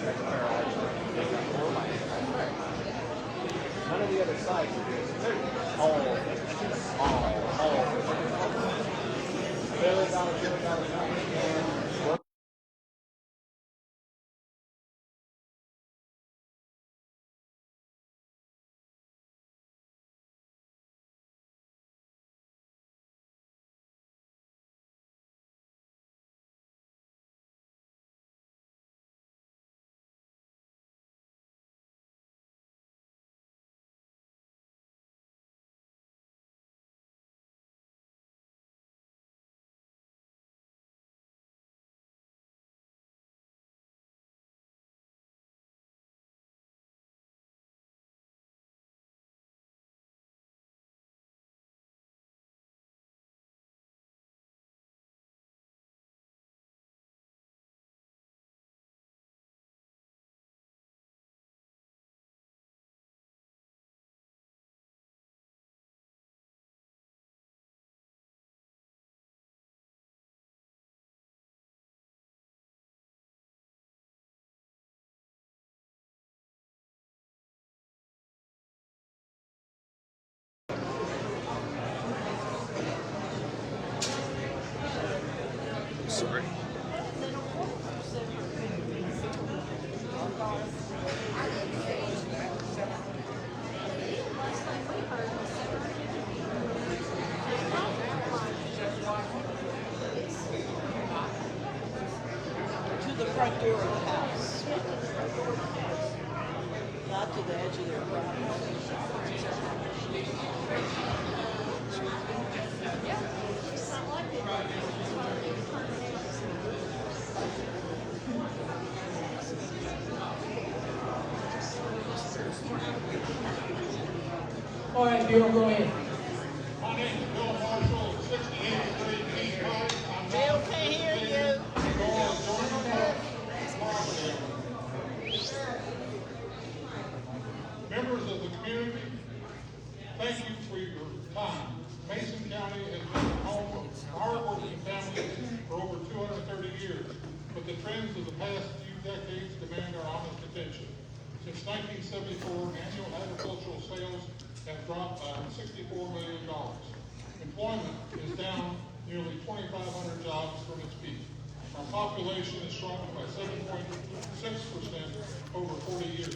None of the other sites are just all. Billion dollar, and Sorry. To the front door of the house, not to the edge of their All right, Bill, go ahead. My name is Bill Marshall, 68th Street, East Pike. Bill can't hear you. Members of the community, thank you for your time. Mason County has been home of hardworking families for over 230 years, but the trends of the past few decades demand our honest attention. Since 1974, annual agricultural sales have dropped by $64 million. Employment is down nearly 2,500 jobs from its peak. Our population has shrunk by 7.6% over 40 years.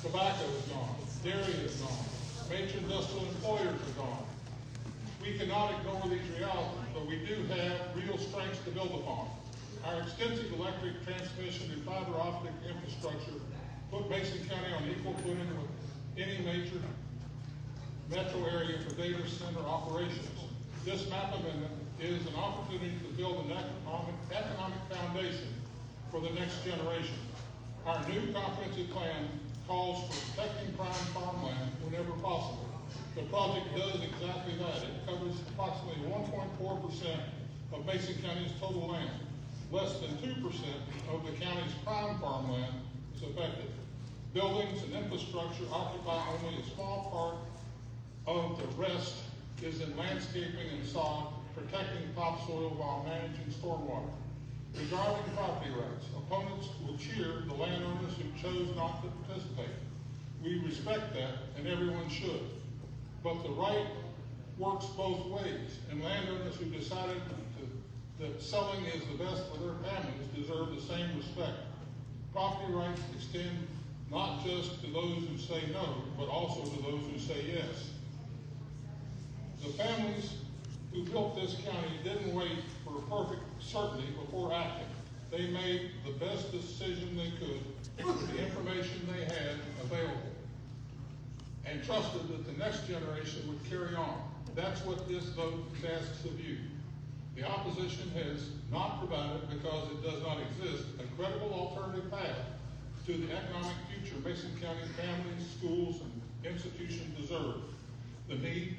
Tobacco is gone. Dairy is gone. Major industrial employers are gone. We cannot ignore these realities, but we do have real strengths to build upon. Our extensive electric transmission and fiber optic infrastructure put Mason County on equal footing with any major metro area for data center operations. This map amendment is an opportunity to build an economic foundation for the next generation. Our new comprehensive plan calls for protecting prime farmland whenever possible. The project does exactly that. It covers approximately 1.4% of Mason County's total land. Less than 2% of the county's prime farmland is affected. Buildings and infrastructure occupy only a small part of the rest is in landscaping and sod, protecting topsoil while managing stormwater. Regarding property rights, opponents will cheer the landowners who chose not to participate. We respect that, and everyone should. But the right works both ways, and landowners who decided that selling is the best for their families deserve the same respect. Property rights extend not just to those who say no, but also to those who say yes. The families who built this county didn't wait for perfect certainty before acting. They made the best decision they could with the information they had available and trusted that the next generation would carry on. That's what this vote asks of you. The opposition has not provided, because it does not exist, a credible alternative path to the economic future Mason County families, schools, and institutions deserve. The need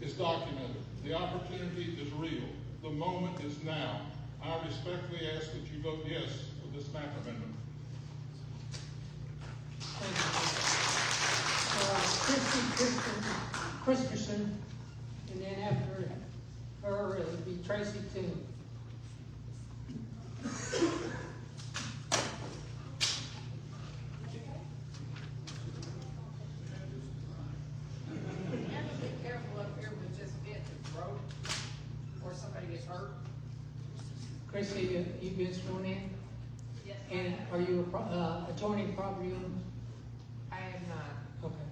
is documented. The opportunity is real. The moment is now. I respectfully ask that you vote yes for this map amendment. Christensen, and then after her, it'll be Tracy Toon. Tracy, you've been sworn in? Yes, And are you adjoining property owner? I am not. Okay.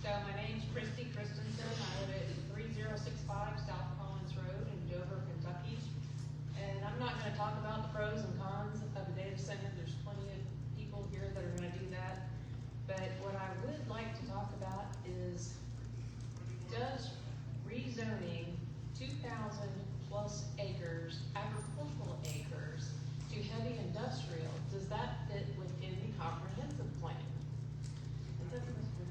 So my name's Christy Christensen. I live at 3065 South Collins Road in Dover, Kentucky. And I'm not gonna talk about the pros and cons of the data center. There's plenty of people here that are gonna do that. But what I would like to talk about is, does rezoning 2,000 plus acres, agricultural acres, to heavy industrial, does that fit within the comprehensive plan? And then Mr.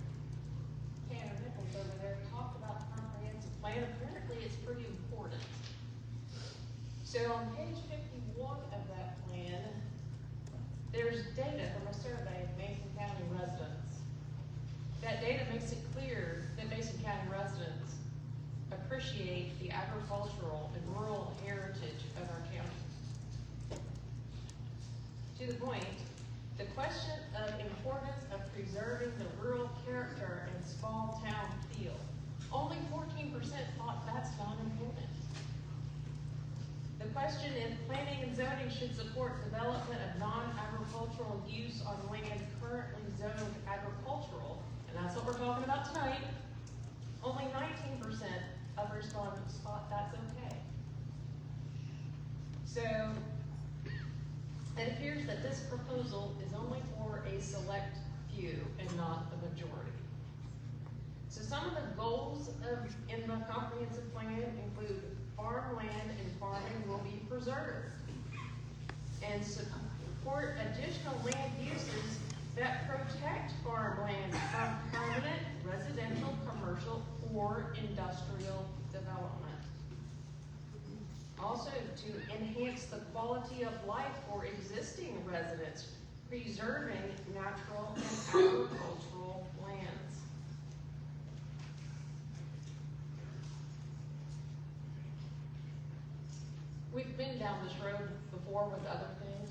Tanner Nichols over there talked about the comprehensive plan. Apparently it's pretty important. So on page 51 of that plan, there's data from a survey of Mason County residents. That data makes it clear that Mason County residents appreciate the agricultural and rural heritage of our county. To the point, the question of importance of preserving the rural character and small town feel, only 14% thought that's not important. The question if planning and zoning should support development of non-agricultural use on land currently zoned agricultural, and that's what we're talking about tonight, only 19% of respondents thought that's okay. So, it appears that this proposal is only for a select few and not the majority. So some of the goals in the comprehensive plan include farmland and farming will be preserved and support additional land uses that protect farmland from permanent residential, commercial, or industrial development. Also, to enhance the quality of life for existing residents, preserving natural and agricultural lands. We've been down this road before with other things,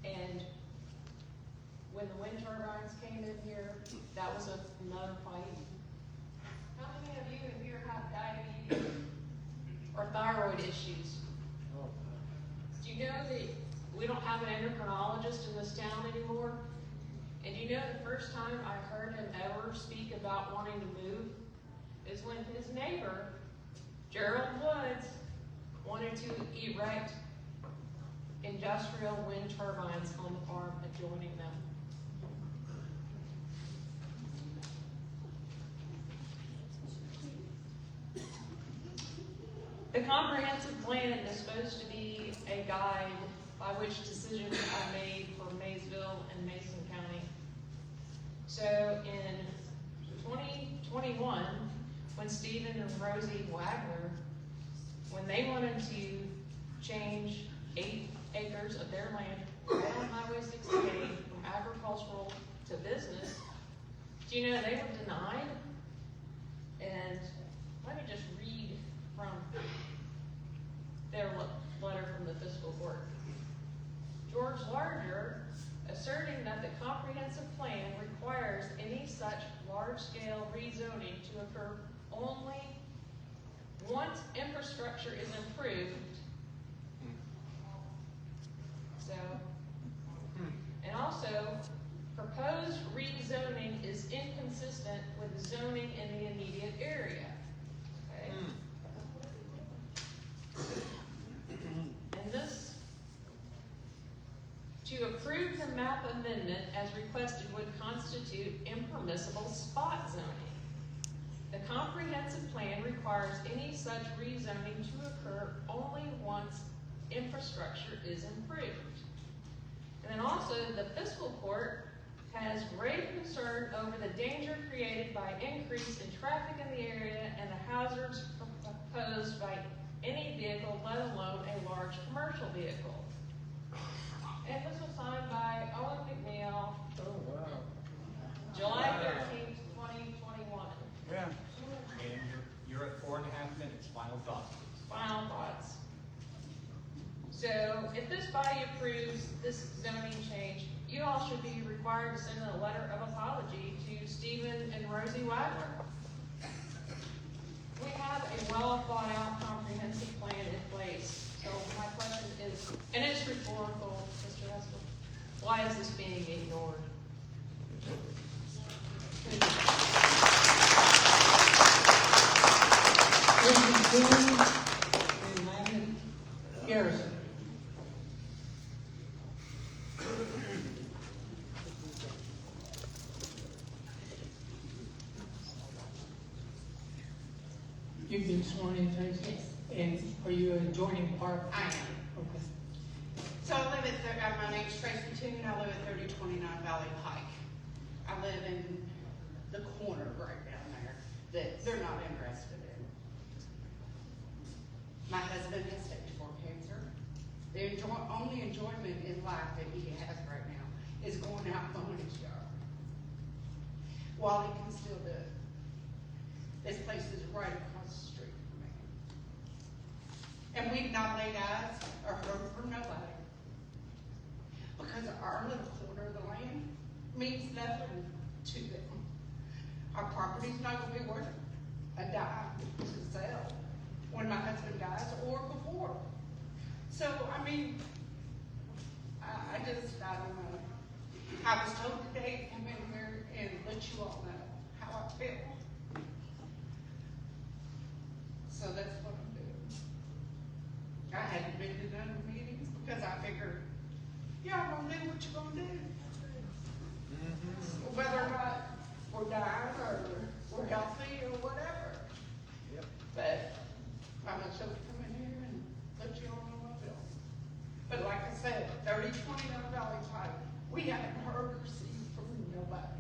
and when the wind turbines came in here, that was another fight. How many of you in here have diabetes or thyroid issues? Do you know that we don't have an endocrinologist in this town anymore? And do you know the first time I heard him ever speak about wanting to move is when his neighbor, Gerald Woods, wanted to erect industrial wind turbines on the farm adjoining them. The comprehensive plan is supposed to be a guide by which decisions are made for Maysville and Mason County. So in 2021, when Stephen and Rosie Wagner, when they wanted to change 8 acres of their land right on Highway 68 from agricultural to business, do you know they were denied? And let me just read from their letter from the fiscal court. George Larger, asserting that the comprehensive plan requires any such large-scale rezoning to occur only once infrastructure is improved. So, and also, proposed rezoning is inconsistent with zoning in the immediate area. Okay? And this, to approve the map amendment as requested would constitute impermissible spot zoning. The comprehensive plan requires any such rezoning to occur only once infrastructure is improved. And then also, the fiscal court has grave concern over the danger created by increase in traffic in the area and the hazards posed by any vehicle, let alone a large commercial vehicle. And this was signed by Owen McNeil. Oh, wow. July 13th, 2021. Yeah. And you're at 4.5 minutes. Final thoughts. Final thoughts. So, if this body approves this zoning change, you all should be required to send a letter of apology to Stephen and Rosie Wagner. We have a well thought out comprehensive plan in place. So my question is, and it's rhetorical, Mr. Hester, why is this being ignored? And Landon Garrison. You've been sworn in, Tracy? Yes. And are you adjoining park? I am. Okay. So I live at, my name's Tracy Toon, I live at 3029 Valley Pike. I live in the corner right down there that they're not interested in. My husband has stage 4 cancer. The only enjoyment in life that he has right now is going out mowing his yard. While he can still do it. This place is right across the street from me. And we've not laid eyes or heard from nobody. Because our little corner of the land means nothing to them. Our property's not gonna be worth a dime to sell when my husband dies or before. So, I mean, I don't know. I was told today to come in here and let you all know how I feel. So that's what I'm doing. I hadn't been to none of the meetings because I figured, y'all gonna do what you're gonna do. Whether or not we're dying or we're healthy or whatever. Yep. But I'm gonna still come in here and let you all know my feelings. But like I said, 3029 Valley Pike, we haven't heard or seen from nobody.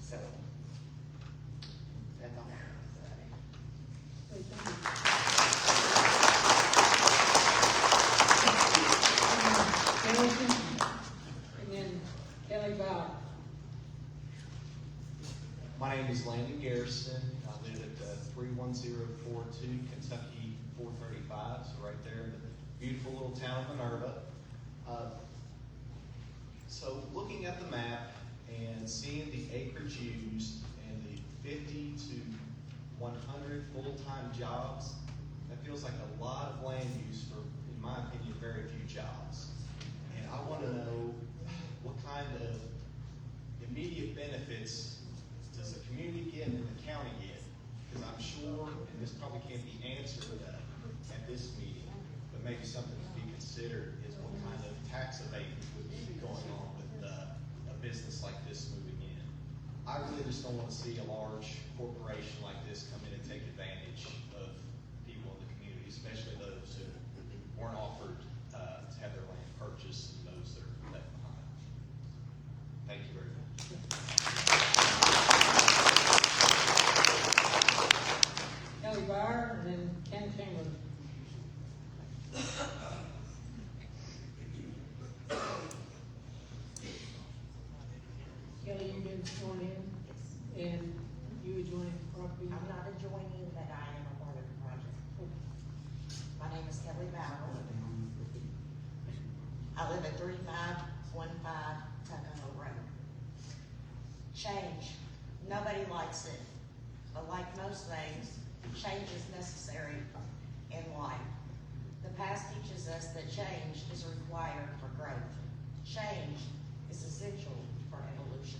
So, that's all I have to say. Harrison, and then Kelly Bauer. My name is Landon Garrison. I live at 31042 Kentucky 435, so right there in the beautiful little town of Minerva. So looking at the map and seeing the acreage used and the 50 to 100 full-time jobs, that feels like a lot of land use for, in my opinion, very few jobs. And I want to know what kind of immediate benefits does the community get and the county get? Because I'm sure, and this probably can't be answered at this meeting, but maybe something to be considered is what kind of tax abatement would be going on with a business like this moving in. I really just don't want to see a large corporation like this come in and take advantage of people in the community, especially those who weren't offered to have their land purchased and those that are left behind. Thank you very much. Kelly Bauer, and then Ken Chamberlain. Kelly, you've been sworn in, and you adjoining property. I'm not adjoining, but I am a part of the project. My name is Kelly Bauer. I live at 3515 Tuckahoe Road. Change. Nobody likes it. But like most things, change is necessary in life. The past teaches us that change is required for growth. Change is essential for evolution.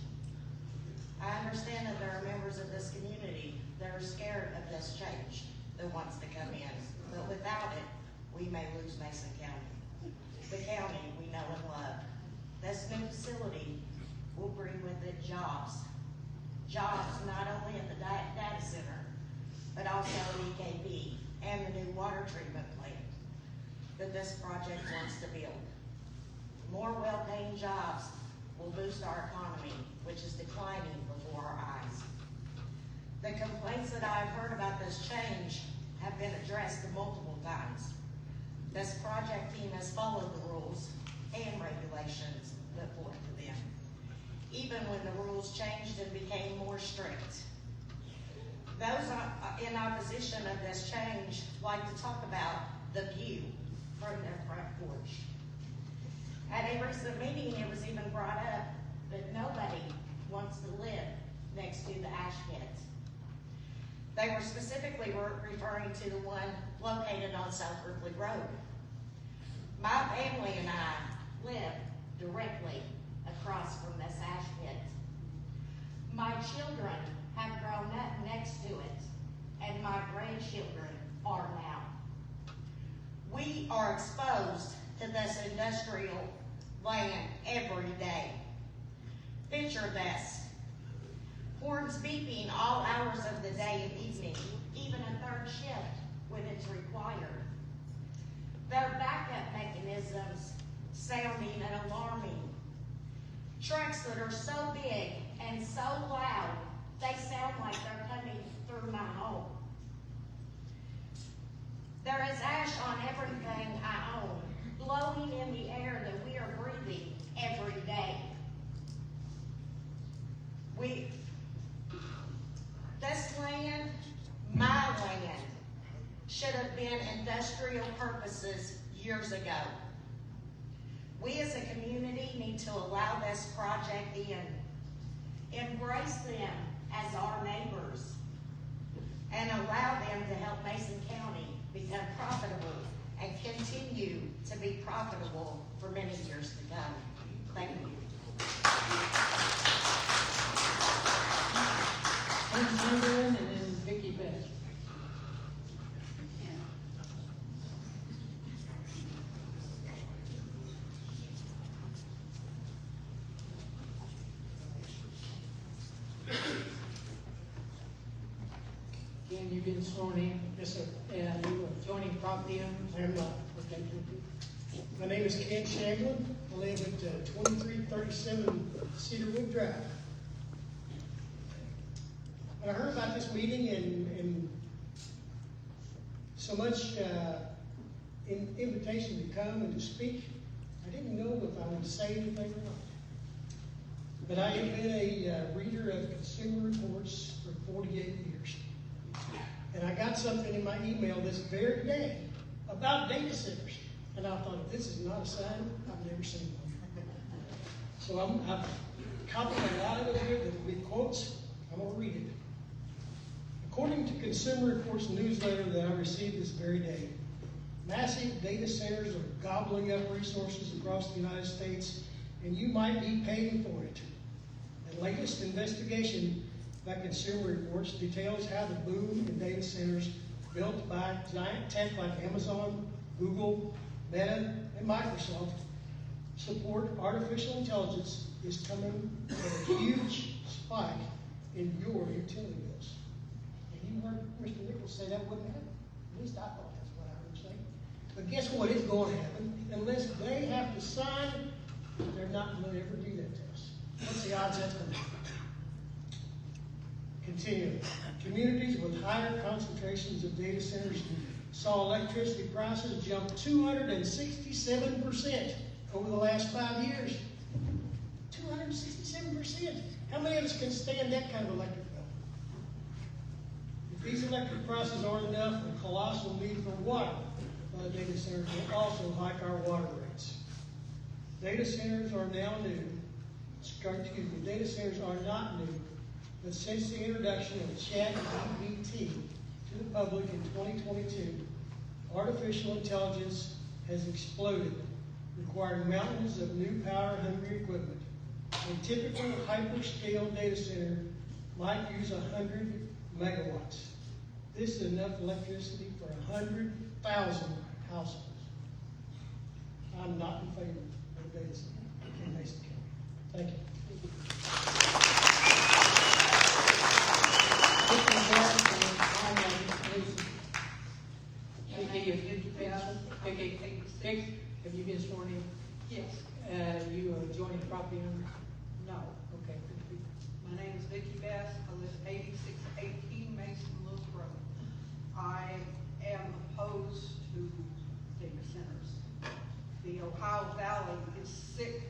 I understand that there are members of this community that are scared of this change, that wants to come in. But without it, we may lose Mason County. The county we know and love. This new facility will bring with it jobs. Jobs not only at the data center, but also EKB and the new water treatment plant that this project wants to build. More well-paying jobs will boost our economy, which is declining before our eyes. The complaints that I've heard about this change have been addressed multiple times. This project team has followed the rules and regulations put forth to them, even when the rules changed and became more strict. Those in opposition of this change like to talk about the view from their front porch. At a recent meeting, it was even brought up that nobody wants to live next to the ash pit. They were specifically referring to the one located on South Ripley Road. My family and I live directly across from this ash pit. My children have grown up next to it, and my grandchildren are now. We are exposed to this industrial land every day. Picture this. Horns beeping all hours of the day and evening, even a third shift when it's required. Their backup mechanisms sounding and alarming. Trucks that are so big and so loud, they sound like they're coming through my home. There is ash on everything I own, blowing in the air that we are breathing every day. This land, my land, should have been industrial purposes years ago. We as a community need to allow this project in, embrace them as our neighbors, and allow them to help Mason County become profitable and continue to be profitable for many years to come. Thank you. Ms. Chamberlain and then Vicki Best. Again, you've been sworn in. Yes, sir. And you are joining property owners? I am not. Okay, thank you. My name is Ken Shamblin. I live at 2337 Cedarwood Drive. When I heard about this meeting and so much invitation to come and to speak, I didn't know if I would say anything or not. But I have been a reader of Consumer Reports for 48 years. And I got something in my email this very day about data centers. And I thought, if this is not a sign, I've never seen one. So I've copied a lot of it here, the big quotes. I'm going to read it. According to Consumer Reports newsletter that I received this very day, massive data centers are gobbling up resources across the United States, and you might be paying for it. The latest investigation by Consumer Reports details how the boom in data centers built by giant tech like Amazon, Google, Meta, and Microsoft support artificial intelligence is coming at a huge spike in your utility bills. And you heard Mr. Nichols say that wouldn't happen. At least I thought that's what I heard him say. But guess what? It's going to happen. Unless they have to sign, they're not going to ever do that to us. What's the odds that's going to happen? Continuing. Communities with higher concentrations of data centers saw electricity prices jump 267% over the last 5 years. 267%. How many of us can stand that kind of electric bill? If these electric prices aren't enough, the colossal need for water data centers will also hike our water rates. Data centers are now new. Data centers are not new, but since the introduction of ChatGPT to the public in 2022, artificial intelligence has exploded, requiring mountains of new power-hungry equipment. A typical hyperscale data center might use 100 megawatts. This is enough electricity for 100,000 households. I'm not in favor of a data center in Mason County. Thank you. Vicki, have you been sworn in? Yes. You are joining property owners? No. Okay. My name is Vicki Bass. I live at 8618 Mason Loop Road. I am opposed to data centers. The Ohio Valley is sick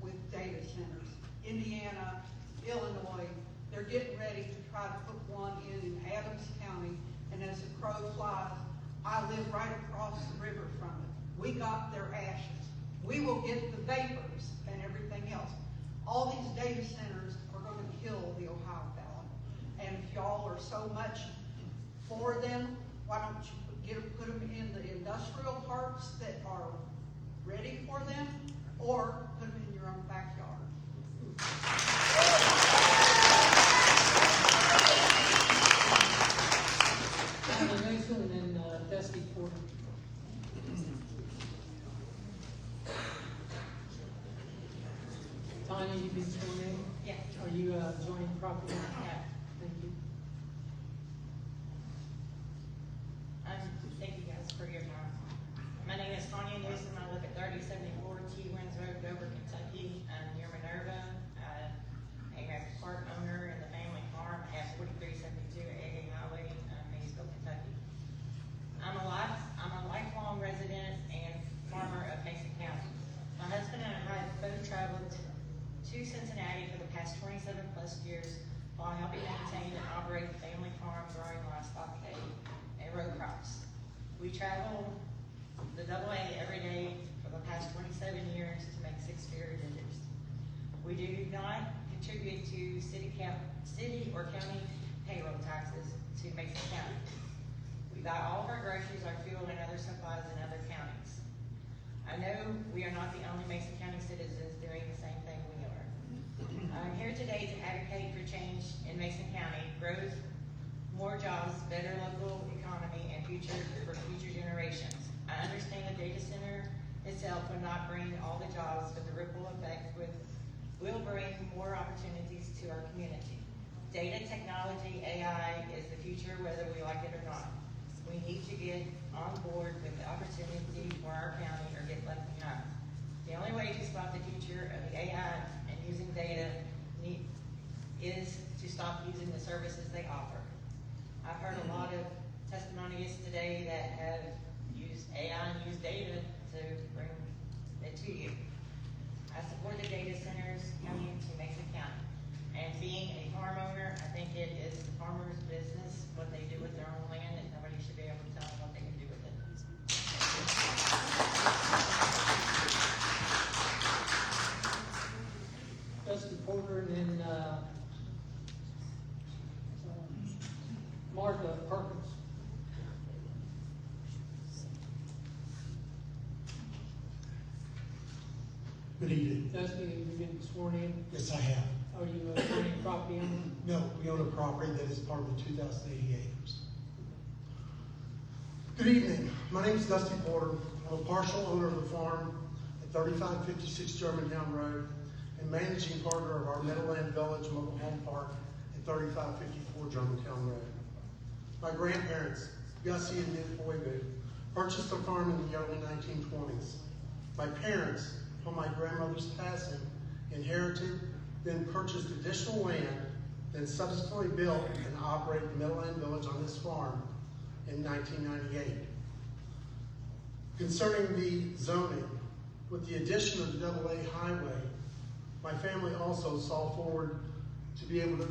with data centers. Indiana, Illinois, they're getting ready to try to put one in Adams County, and as the crow flies, I live right across the river from it. We got their ashes. We will get the vapors and everything else. All these data centers are going to kill the Ohio Valley. And if y'all are so much for them, why don't you put them in the industrial parks that are ready for them, or put them in your own backyard? Tanya Mason and then Dusty Porter. Tanya, you've been sworn in? Yes. Are you joining property? Yeah. Thank you. Thank you guys for your time. My name is Tanya Newsom. I live at 3074 T Winds Road, Dover, Kentucky. I'm near Minerva. I'm a part owner in the family farm at 4372 AA Highway, Maysville, Kentucky. I'm a lifelong resident and farmer of Mason County. My husband and I have both traveled to Cincinnati for the past 27 plus years while helping maintain and operate the family farm, growing livestock, hay, and row crops. We travel the AA every day for the past 27 years to make 6-figure digits. We do not contribute to city or county payroll taxes to Mason County. We buy all of our groceries, our fuel, and other supplies in other counties. I know we are not the only Mason County citizens doing the same thing we are. I'm here today to advocate for change in Mason County, growth, more jobs, better local economy, and future for future generations. I understand the data center itself will not bring all the jobs, but the ripple effect will bring more opportunities to our community. Data technology, AI, is the future whether we like it or not. We need to get on board with the opportunity for our county or get left behind. The only way to stop the future of the AI and using data is to stop using the services they offer. I've heard a lot of testimonies today that have used AI and used data to bring it to you. I support the data centers coming to Mason County. And being a farm owner, I think it is the farmer's business, what they do with their own land, and nobody should be able to tell them what they can do with it. Dusty Porter and then Martha Perkins. Good evening. Dusty, have you been sworn in? Yes, I have. Are you joining property owner? No, we own a property that is part of the 2,080 acres. Good evening. My name is Dusty Porter. I'm a partial owner of the farm at 3556 Germantown Road and managing partner of our Meadowland Village Mobile Home Park at 3554 Germantown Road. My grandparents, Gussie and Nick Boywood, purchased the farm in the early 1920s. My parents, upon my grandmother's passing, inherited, then purchased additional land, then subsequently built and operated the Meadowland Village on this farm in 1998. Concerning the zoning, with the addition of the AA highway, my family also saw forward to be able to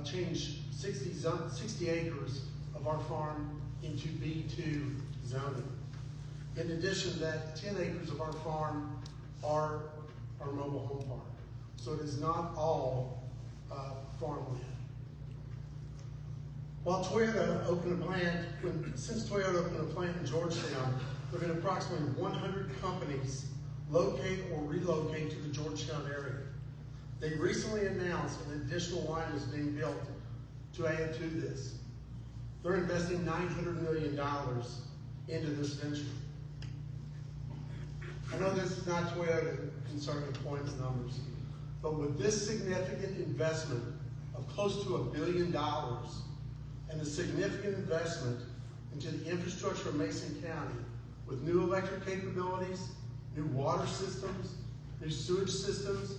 change 60 acres of our farm into B2 zoning. In addition to that, 10 acres of our farm are our mobile home park. So it is not all farmland. While Toyota opened a plant, since Toyota opened a plant in Georgetown, there have been approximately 100 companies locate or relocate to the Georgetown area. They recently announced an additional line was being built to add to this. They're investing $900 million into this venture. I know this is not Toyota concerning employment numbers, but with this significant investment of close to $1 billion and the significant investment into the infrastructure of Mason County with new electric capabilities, new water systems, new sewage systems,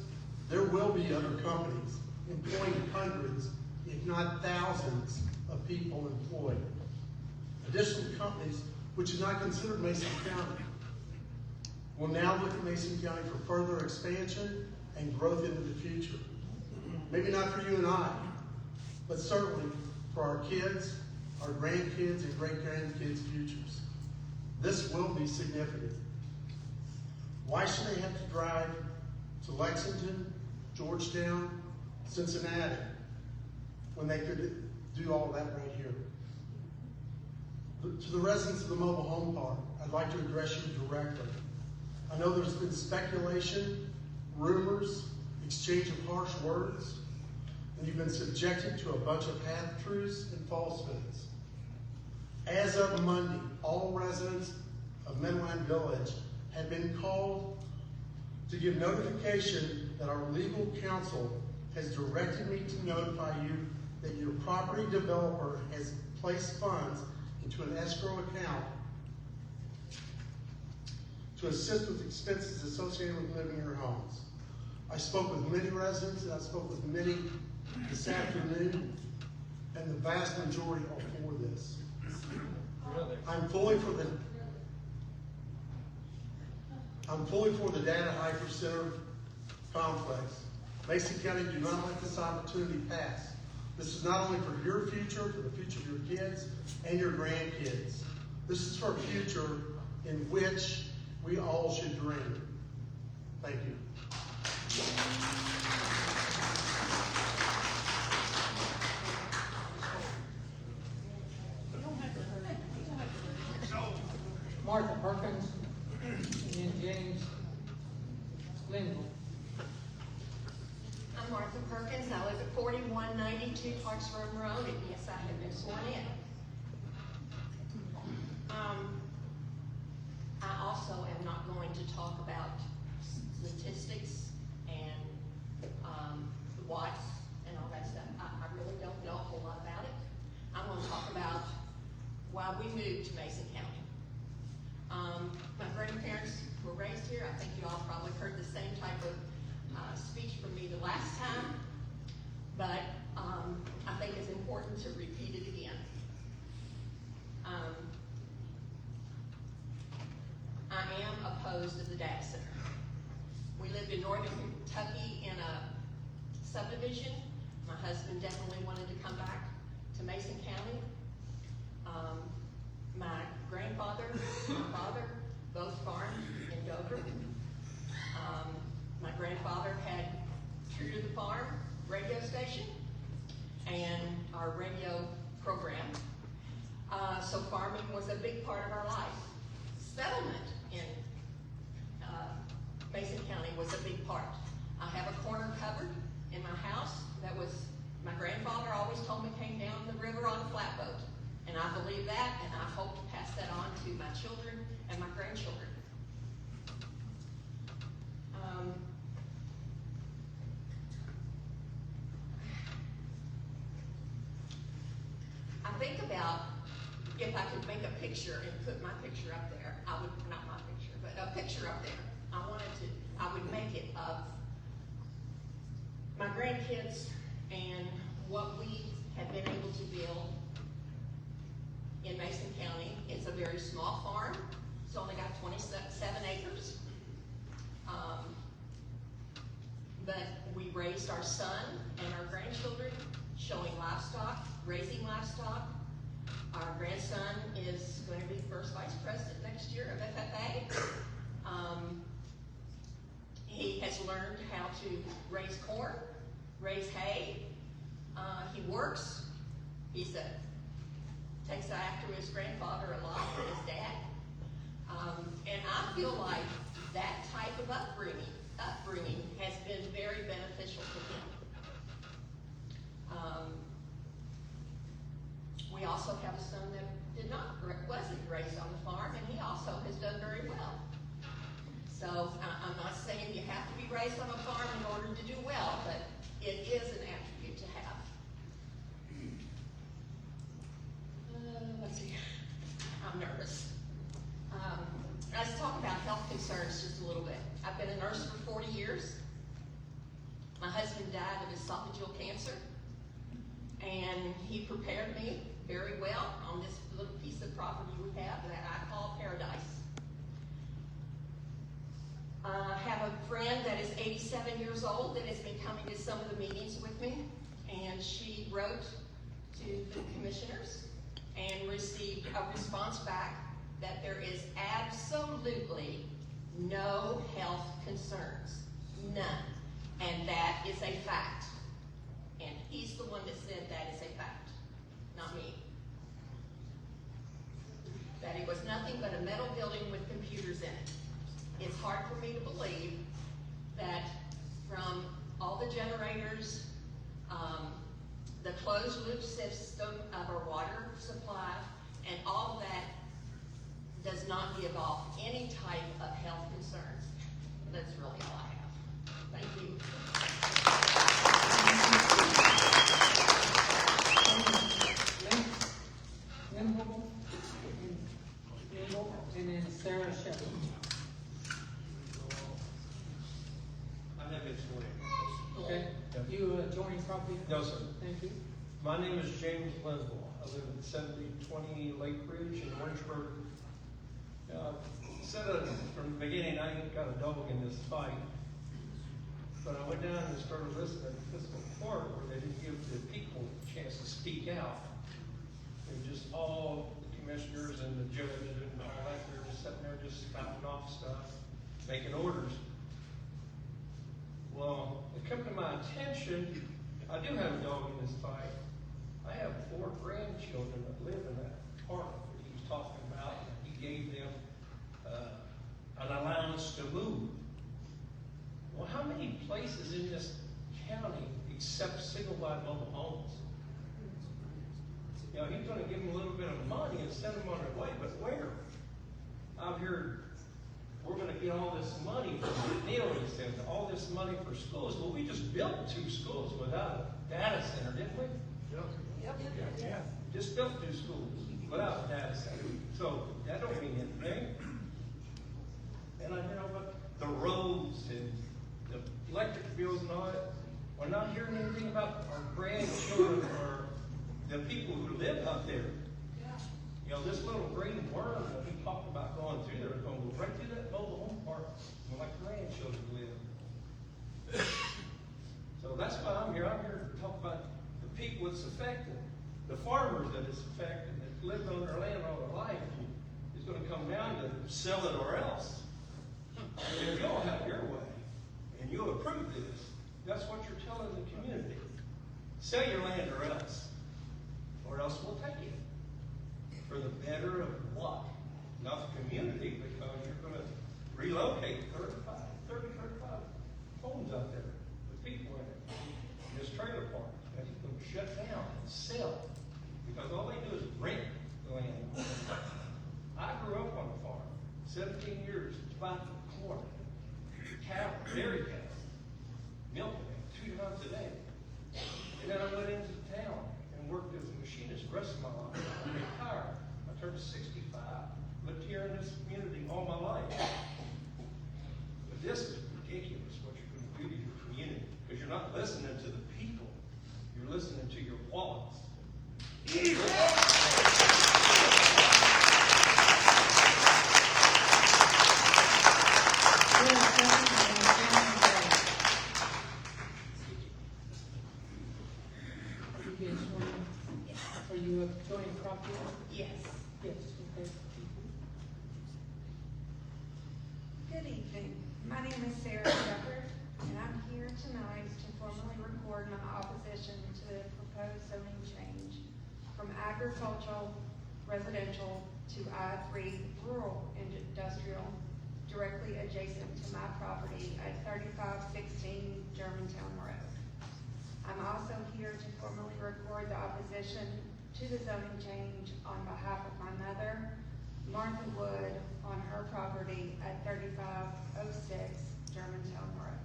there will be other companies employing hundreds, if not thousands, of people employed. Additional companies, which is not considered Mason County, will now look at Mason County for further expansion and growth into the future. Maybe not for you and I, but certainly for our kids, our grandkids, and great-grandkids' futures. This will be significant. Why should they have to drive to Lexington, Georgetown, Cincinnati, when they could do all that right here? To the residents of the mobile home park, I'd like to address you directly. I know there's been speculation, rumors, exchange of harsh words, and you've been subjected to a bunch of half-truths and falsehoods. As of Monday, all residents of Meadowland Village have been called to give notification that our legal counsel has directed me to notify you that your property developer has placed funds into an escrow account to assist with expenses associated with living in your homes. I spoke with many residents, and I spoke with many this afternoon, and the vast majority are for this. I'm fully for the Data Hyper Center complex. Mason County, do not let this opportunity pass. This is not only for your future, for the future of your kids and your grandkids. This is for a future in which we all should dream. Thank you. Martha Perkins, and then James Linville. I'm Martha Perkins. I live at 4192 Clark's Run Road, and yes, I have been sworn in. I also am not going to talk about statistics and the watts and all that stuff. I really don't know a whole lot about it. I'm going to talk about why we moved to Mason County. My grandparents were raised here. I think you all probably heard the same type of speech from me the last time, but I think it's important to repeat it again. I am opposed to the data center. We lived in northern Kentucky in a subdivision. My husband definitely wanted to come back to Mason County. My grandfather, my father, both farmed in Dover. My grandfather had True to the Farm radio station and our radio program. So farming was a big part of our life. Settlement in Mason County was a big part. I have a corner cupboard in my house that was, my grandfather always told me came down the river on a flatboat. And I believe that, and I hope to pass that on to my children and my grandchildren. I think about if I could make a picture and put my picture up there, I would, not my picture, but a picture up there. I would make it of my grandkids and what we have been able to build in Mason County. It's a very small farm. It's only got 27 acres. But we raised our son and our grandchildren showing livestock, raising livestock. Our grandson is going to be first vice president next year of FFA. He has learned how to raise corn, raise hay. He works. Takes after his grandfather a lot, and his dad. And I feel like that type of upbringing has been very beneficial to him. We also have a son that wasn't raised on the farm, and he also has done very well. So I'm not saying you have to be raised on a farm in order to do well, but it is an attribute to have. Let's see, I'm nervous. Let's talk about health concerns just a little bit. I've been a nurse for 40 years. My husband died of esophageal cancer, and he prepared me very well on this little piece of property we have that I call paradise. I have a friend that is 87 years old that has been coming to some of the meetings with me, and she wrote to the commissioners and received a response back that there is absolutely no health concerns, none, and that is a fact. And he's the one that said that is a fact, not me. hard for me to believe that from all the generators, the closed loop system of our water supply, and all that does not give off any type of health concerns. That's really all I have. Thank you. Lynn Vogel, and then Sarah Shepherd. I have it for you. Okay, you joining property? No, sir. Thank you. My name is James Linville. I live at 7020 Lake Ridge in Orangeburg. Said from the beginning, I ain't got a dog in this fight. But I went down and started listening at the fiscal court where they didn't give the people a chance to speak out. They just all the commissioners and the judge and all that, they're just sitting there just spouting off stuff, making orders. Well, it come to my attention, I do have a dog in this fight. I have 4 grandchildren that live in that park that he was talking about. He gave them an allowance to move. Well, how many places in this county accept single-wide mobile homes? You know, he's gonna give them a little bit of money and send them on their way, but where? I've heard we're gonna get all this money from Neil, he said, all this money for schools. Well, we just built 2 schools without a data center, didn't we? Yep. Yeah. Just built 2 schools without a data center. So that don't mean anything. And I know about the roads and the electric bills and all that. We're not hearing anything about our grandchildren or the people who live out there. You know, this little green worm that we talked about going through there is going to go right through that mobile home park where my grandchildren live. So that's why I'm here. I'm here to talk about the people it's affected, the farmers that it's affected, that lived on their land all their life. It's going to come down to sell it or else. And if you'll have your way, and you'll approve this, that's what you're telling the community. Sell your land or else we'll take it. For the better of what? Not the community, because you're going to relocate 30, 35 homes out there with people in it. In this trailer park, and it's going to shut down and sell. Because all they do is rent the land. I grew up on a farm, 17 years, about the corner. Cattle, dairy cattle, milking them 2 times a day. And then I went into town and worked as a machinist the rest of my life. I retired. I turned 65. Lived here in this community all my life. But this is ridiculous what you're going to do to your community, because you're not listening to the people. You're listening to your wallets. Are you joining property? Yes. Yes, okay. Good evening. My name is Sarah Shepherd, and I'm here tonight to formally record my opposition to the proposed zoning change from agricultural residential to I-3 rural industrial directly adjacent to my property at 3516 Germantown Road. I'm also here to formally record the opposition to the zoning change on behalf of my mother, Martha Wood, on her property at 3506 Germantown Road.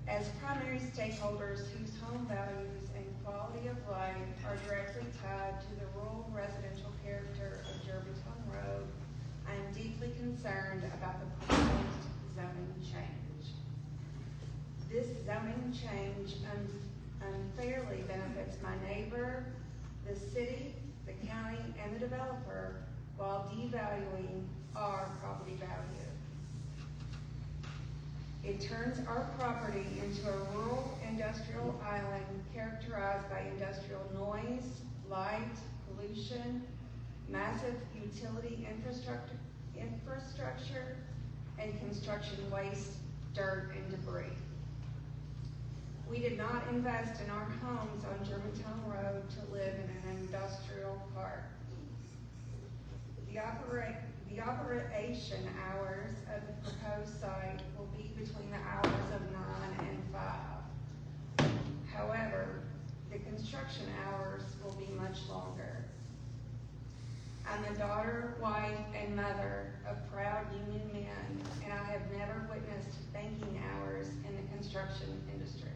As primary stakeholders whose home values and quality of life are directly tied to the rural residential character of Germantown Road, I am deeply concerned about the proposed zoning change. This zoning change unfairly benefits my neighbor, the city, the county, and the developer, while devaluing our property value. It turns our property into a rural industrial island characterized by industrial noise, light, pollution, massive utility infrastructure, and construction waste, dirt, and debris. We did not invest in our homes on Germantown Road to live in an industrial park. The The operation hours of the proposed site will be between the hours of 9 and 5. However, the construction hours will be much longer. I'm the daughter, wife, and mother of proud union men, and I have never witnessed banking hours in the construction industry.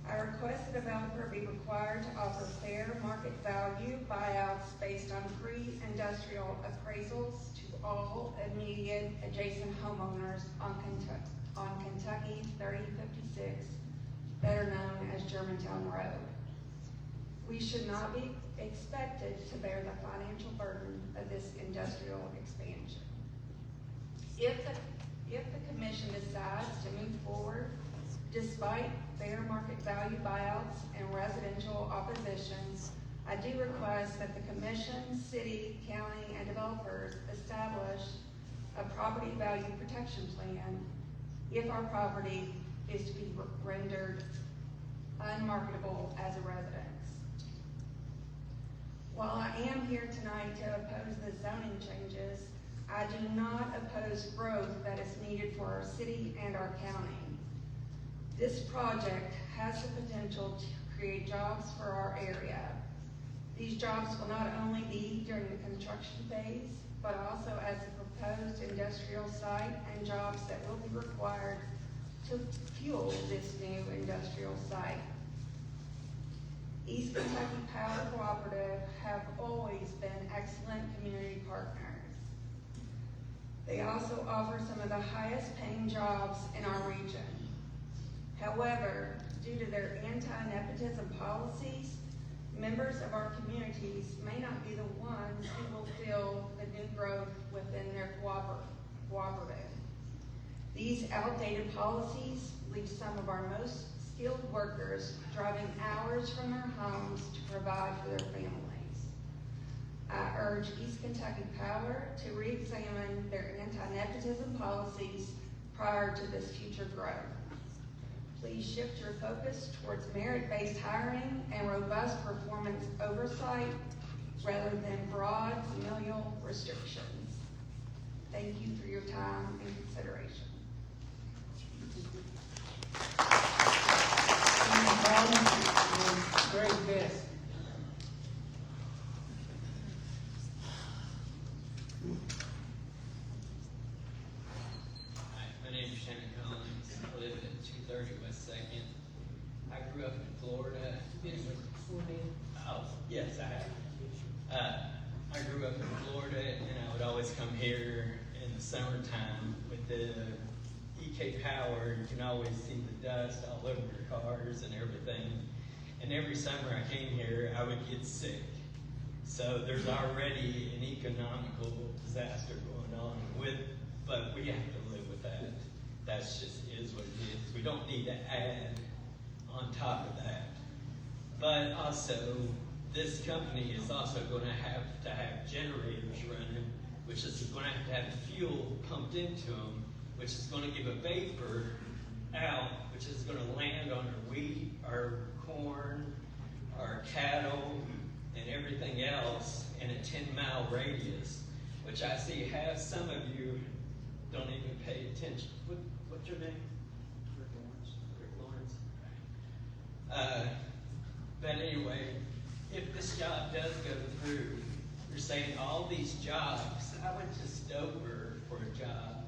I request the developer be required to offer fair market value buyouts based on pre-industrial appraisals to all immediate adjacent homeowners on Kentucky 3056, better known as Germantown Road. We should not be expected to bear the financial burden of this industrial expansion. If the commission decides to move forward, despite fair market value buyouts and residential oppositions, I do request that the commission, city, county, and developers establish a property value protection plan if our property is to be rendered unmarketable as a residence. While I am here tonight to oppose the zoning changes, I do not oppose growth that is needed for our city and our county. This project has the potential to create jobs for our area. These jobs will not only be during the construction phase, but also as a proposed industrial site and jobs that will be required to fuel this new industrial site. East Kentucky Power Cooperative have always been excellent community partners. They also offer some of the highest paying jobs in our region. However, due to their anti-nepotism policies, members of our communities may not be the ones who will fill the new growth within their cooperative. These outdated policies leave some of our most skilled workers driving hours from their homes to provide for their families. I urge East Kentucky Power to re-examine their anti-nepotism policies prior to this future growth. Please shift your focus towards merit-based hiring and robust performance oversight rather than broad familial restrictions. Thank you for your time and consideration. Greg Best. Hi, my name is Shannon Collins. I live at 230 West 2nd. I grew up in Florida. Oh, yes, I have. I grew up in Florida, and I would always come here in the summertime with the EK Power. You can always see the dust all over your cars and everything. And every summer I came here, I would get sick. So there's already an economical disaster going on but we have to live with that. That's just is what it is. We don't need to add on top of that. But also, this company is also going to have generators running, which is going to have fuel pumped into them, which is going to give a vapor out, which is going to land on our wheat, our corn, our cattle, and everything else in a 10-mile radius, which I see some of you don't even pay attention. What's your name? Rick Lawrence. But anyway, if this job does go through, you're saying all these jobs. I went to Stover for a job,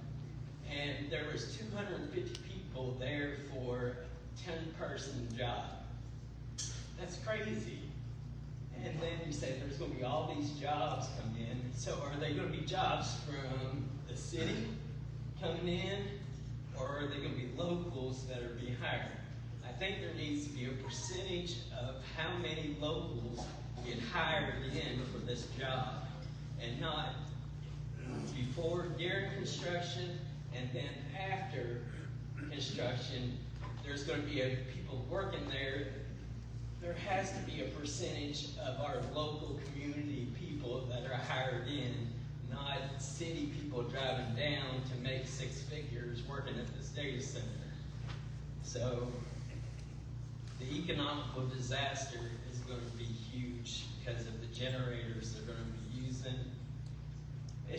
and there was 250 people there for a 10-person job. That's crazy. And then you say there's going to be all these jobs come in. So are they going to be jobs from the city coming in, or are they going to be locals that are being hired? I think there needs to be a percentage of how many locals get hired in for this job, and not before, during construction, and then after construction. There's going to be people working there. There has to be a percentage of our local community people that are hired in, not city people driving down to make 6 figures working at this data center. So the economical disaster is going to be huge because of the generators they're going to be using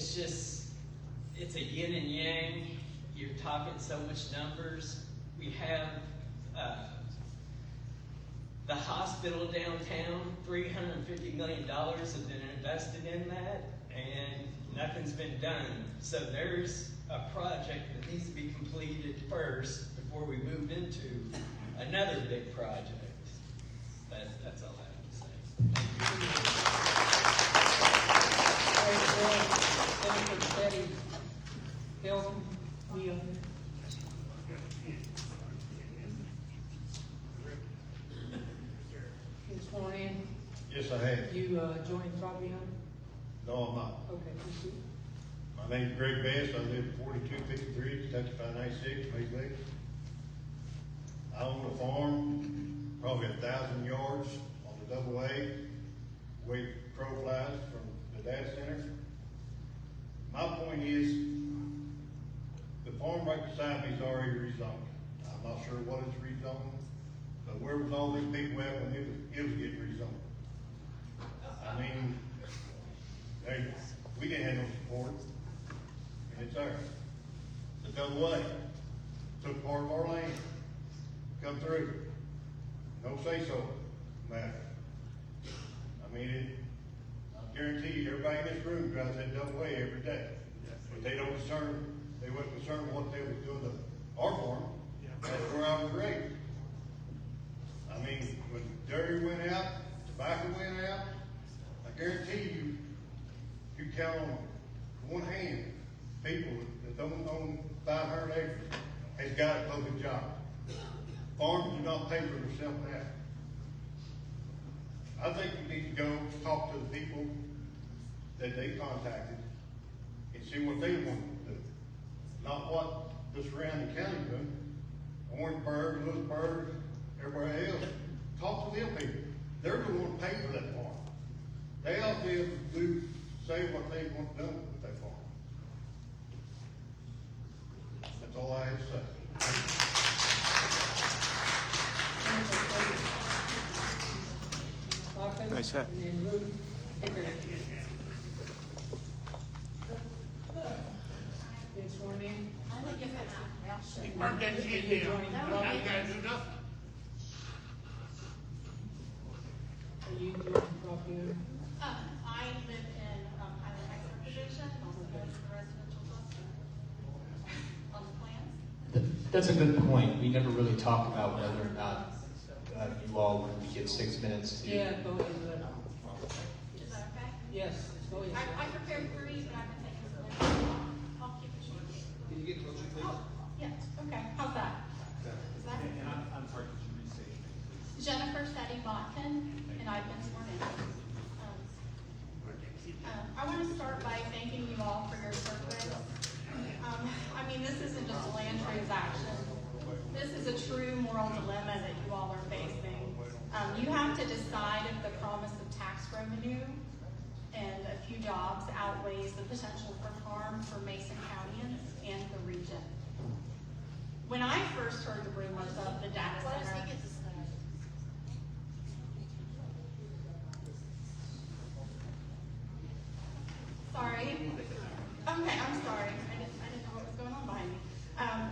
it's just, it's a yin and yang. You're talking so much numbers. We have the hospital downtown, $350 million have been invested in that, and nothing's been done. So there's a project that needs to be completed first before we move into another big project. That's all I have to say. Senator Betty Hilton, Neal. You sworn in? Yes, I have. You joined Fabian? No, I'm not. Okay, proceed. My name's Greg Best. I live at 4253 Kentucky 596, Mayfleet. I own a farm, probably 1,000 yards on the double A, way crow flies from the data center. My point is, the farm right beside me is already rezoned. I'm not sure what it's rezoned, but where was all these people at when it was getting rezoned? I mean, hey, we didn't have no support, and it's ours. The double A took part of our land, come through, no say-so matter. I mean, I guarantee you, everybody in this room drives that double A every day, but they wasn't concerned what they was doing to our farm. That's where I was raised. I mean, when dairy went out, tobacco went out, I guarantee you, you count on one hand, people that don't own 500 acres has got a public job. Farms do not pay for themselves now. I think you need to go talk to the people that they contacted and see what they want to do. Not what the surrounding county doing. Orangeburg, Lewisburg, everywhere else. Talk to them people. They're the ones paying for that farm. They ought to be able to say what they want done with that farm. That's all I have to say. Nice hat. Sworn in? Mark that shit down. Now you gotta do nothing. Are you joining Fabian? I live in Highland Heights subdivision, also known as the residential cluster on the plans. That's a good point. We never really talk about whether or not you all would get 6 minutes to. Yeah, go ahead. Is that okay? Yes, go ahead. I prepared 3, but I've been taking some minutes. I'll keep it short. Can you get closer, please? Oh, yeah, okay, how's that? Is that? And I'm sorry, could you restate your name, please? Jennifer Steady Botkin, and I've been sworn in. I want to start by thanking you all for your service. I mean, this isn't just a land transaction. This is a true moral dilemma that you all are facing. You have to decide if the promise of tax revenue and a few jobs outweighs the potential for harm for Mason Countyans and the region. When I first heard the rumors of the data center, sorry. Okay, I'm sorry. I didn't know what was going on behind me.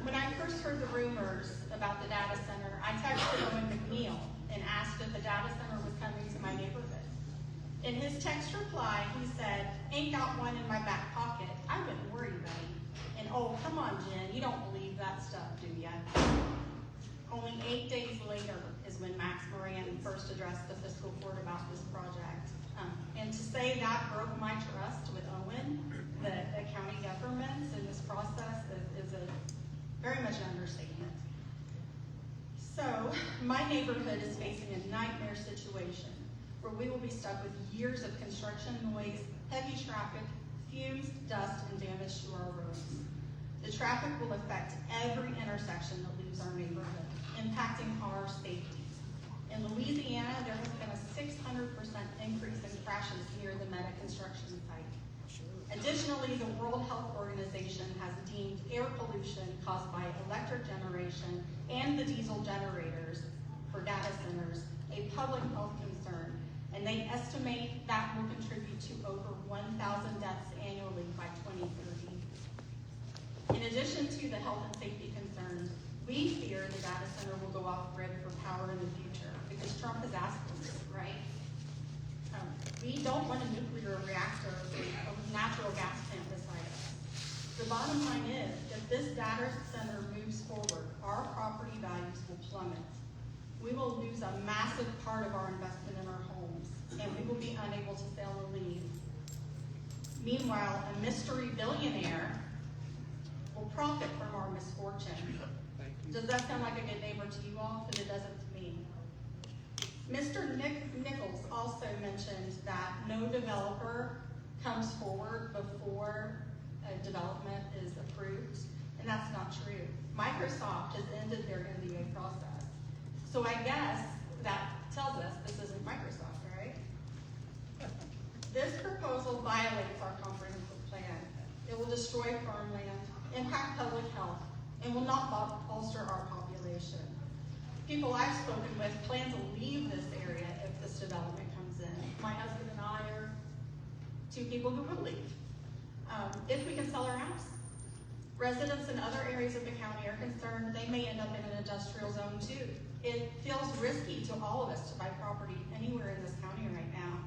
When I first heard the rumors about the data center, I texted Owen McNeil and asked if the data center was coming to my neighborhood. In his text reply, he said, "Ain't got one in my back pocket. I wouldn't worry, buddy." And oh, come on, Jen, you don't believe that stuff, do ya? Only 8 days later is when Max Moran first addressed the fiscal court about this project. And to say that broke my trust with Owen, the county governments in this process is a very much an understatement. So my neighborhood is facing a nightmare situation where we will be stuck with years of construction noise, heavy traffic, fumes, dust, and damage to our roads. The traffic will affect every intersection that leaves our neighborhood, impacting our safety. In Louisiana, there has been a 600% increase in crashes near the Meta construction site. Additionally, the World Health Organization has deemed air pollution caused by electric generation and the diesel generators for data centers a public health concern, and they estimate that will contribute to over 1,000 deaths annually by to the health and safety concerns, we fear the data center will go off grid for power in the future, because Trump has asked us, right? We don't want a nuclear reactor or a natural gas plant beside us. The bottom line is, if this data center moves forward, our property values will plummet. We will lose a massive part of our investment in our homes, and we will be unable to sell or leave. Meanwhile, a mystery billionaire will profit from our misfortune. Does that sound like a good neighbor to you all? Because it doesn't to me. Mr. Nichols also mentioned that no developer comes forward before a development is approved, and that's not true. Microsoft has ended their NDA process. So I guess that tells us this isn't Microsoft, right? This proposal violates our comprehensive plan. It will destroy farmland, impact public health, and will not bolster our population. People I've spoken with plan to leave this area if this development comes in. My husband and I are two people who will leave if we can sell our house. Residents in other areas of the county are concerned they may end up in an industrial zone too. It feels risky to all of us to buy property anywhere in this county right now.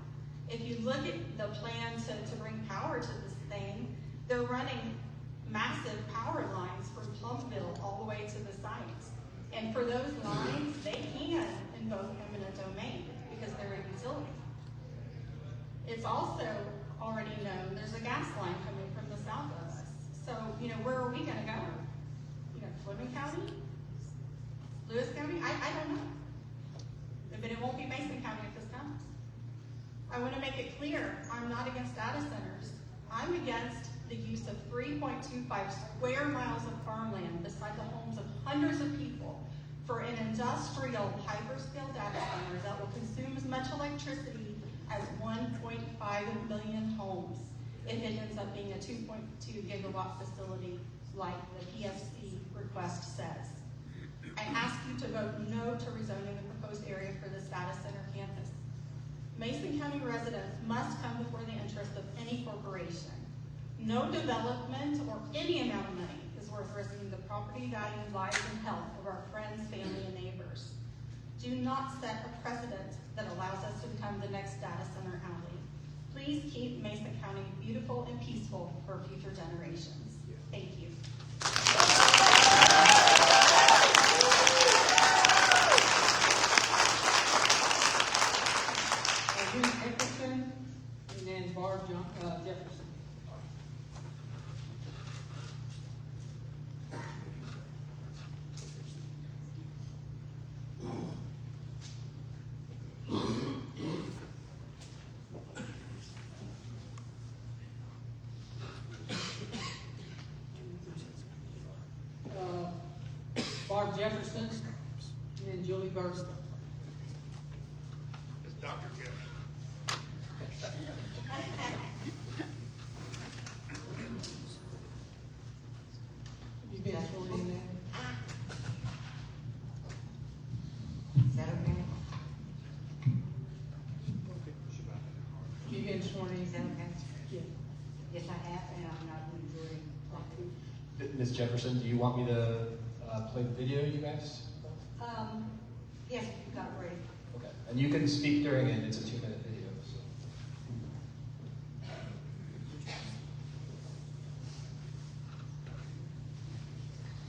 If you look at the plan to bring power to this thing, they're running massive power lines from Plumville all the way to the site. And for those lines, they can invoke eminent domain because they're a utility. It's also already known there's a gas line coming from the south of us. So, where are we gonna go? Fleming County? Lewis County? I don't know. But it won't be Mason County if this comes. I wanna make it clear, I'm not against data centers. I'm against the use of 3.25 square miles of farmland beside the homes of hundreds of people for an industrial hyperscale data center that will consume as much electricity as 1.5 million homes if it ends up being a 2.2 gigawatt facility like the PFC request says. I ask you to vote no to rezoning the proposed area for this data center campus. Mason County residents must come before the interest of any corporation. No development or any amount of money is worth risking the property value, lives, and health of our friends, family, and neighbors. Do not set a precedent that allows us to become the next data center alley. Please keep Mason County beautiful and peaceful for future generations. Thank you. Nicholson, and then Barb Jefferson. Barb Jefferson, and then Julie Burstall. It's Dr. Jefferson. You been sworn in there? Is that okay? You been sworn in? Is that okay? Yeah. Yes, I have, and I'm not enjoying. Ms. Jefferson, do you want me to play the video, you guys? Yes, you got it ready. Okay. And you can speak during it. It's a 2-minute video. So.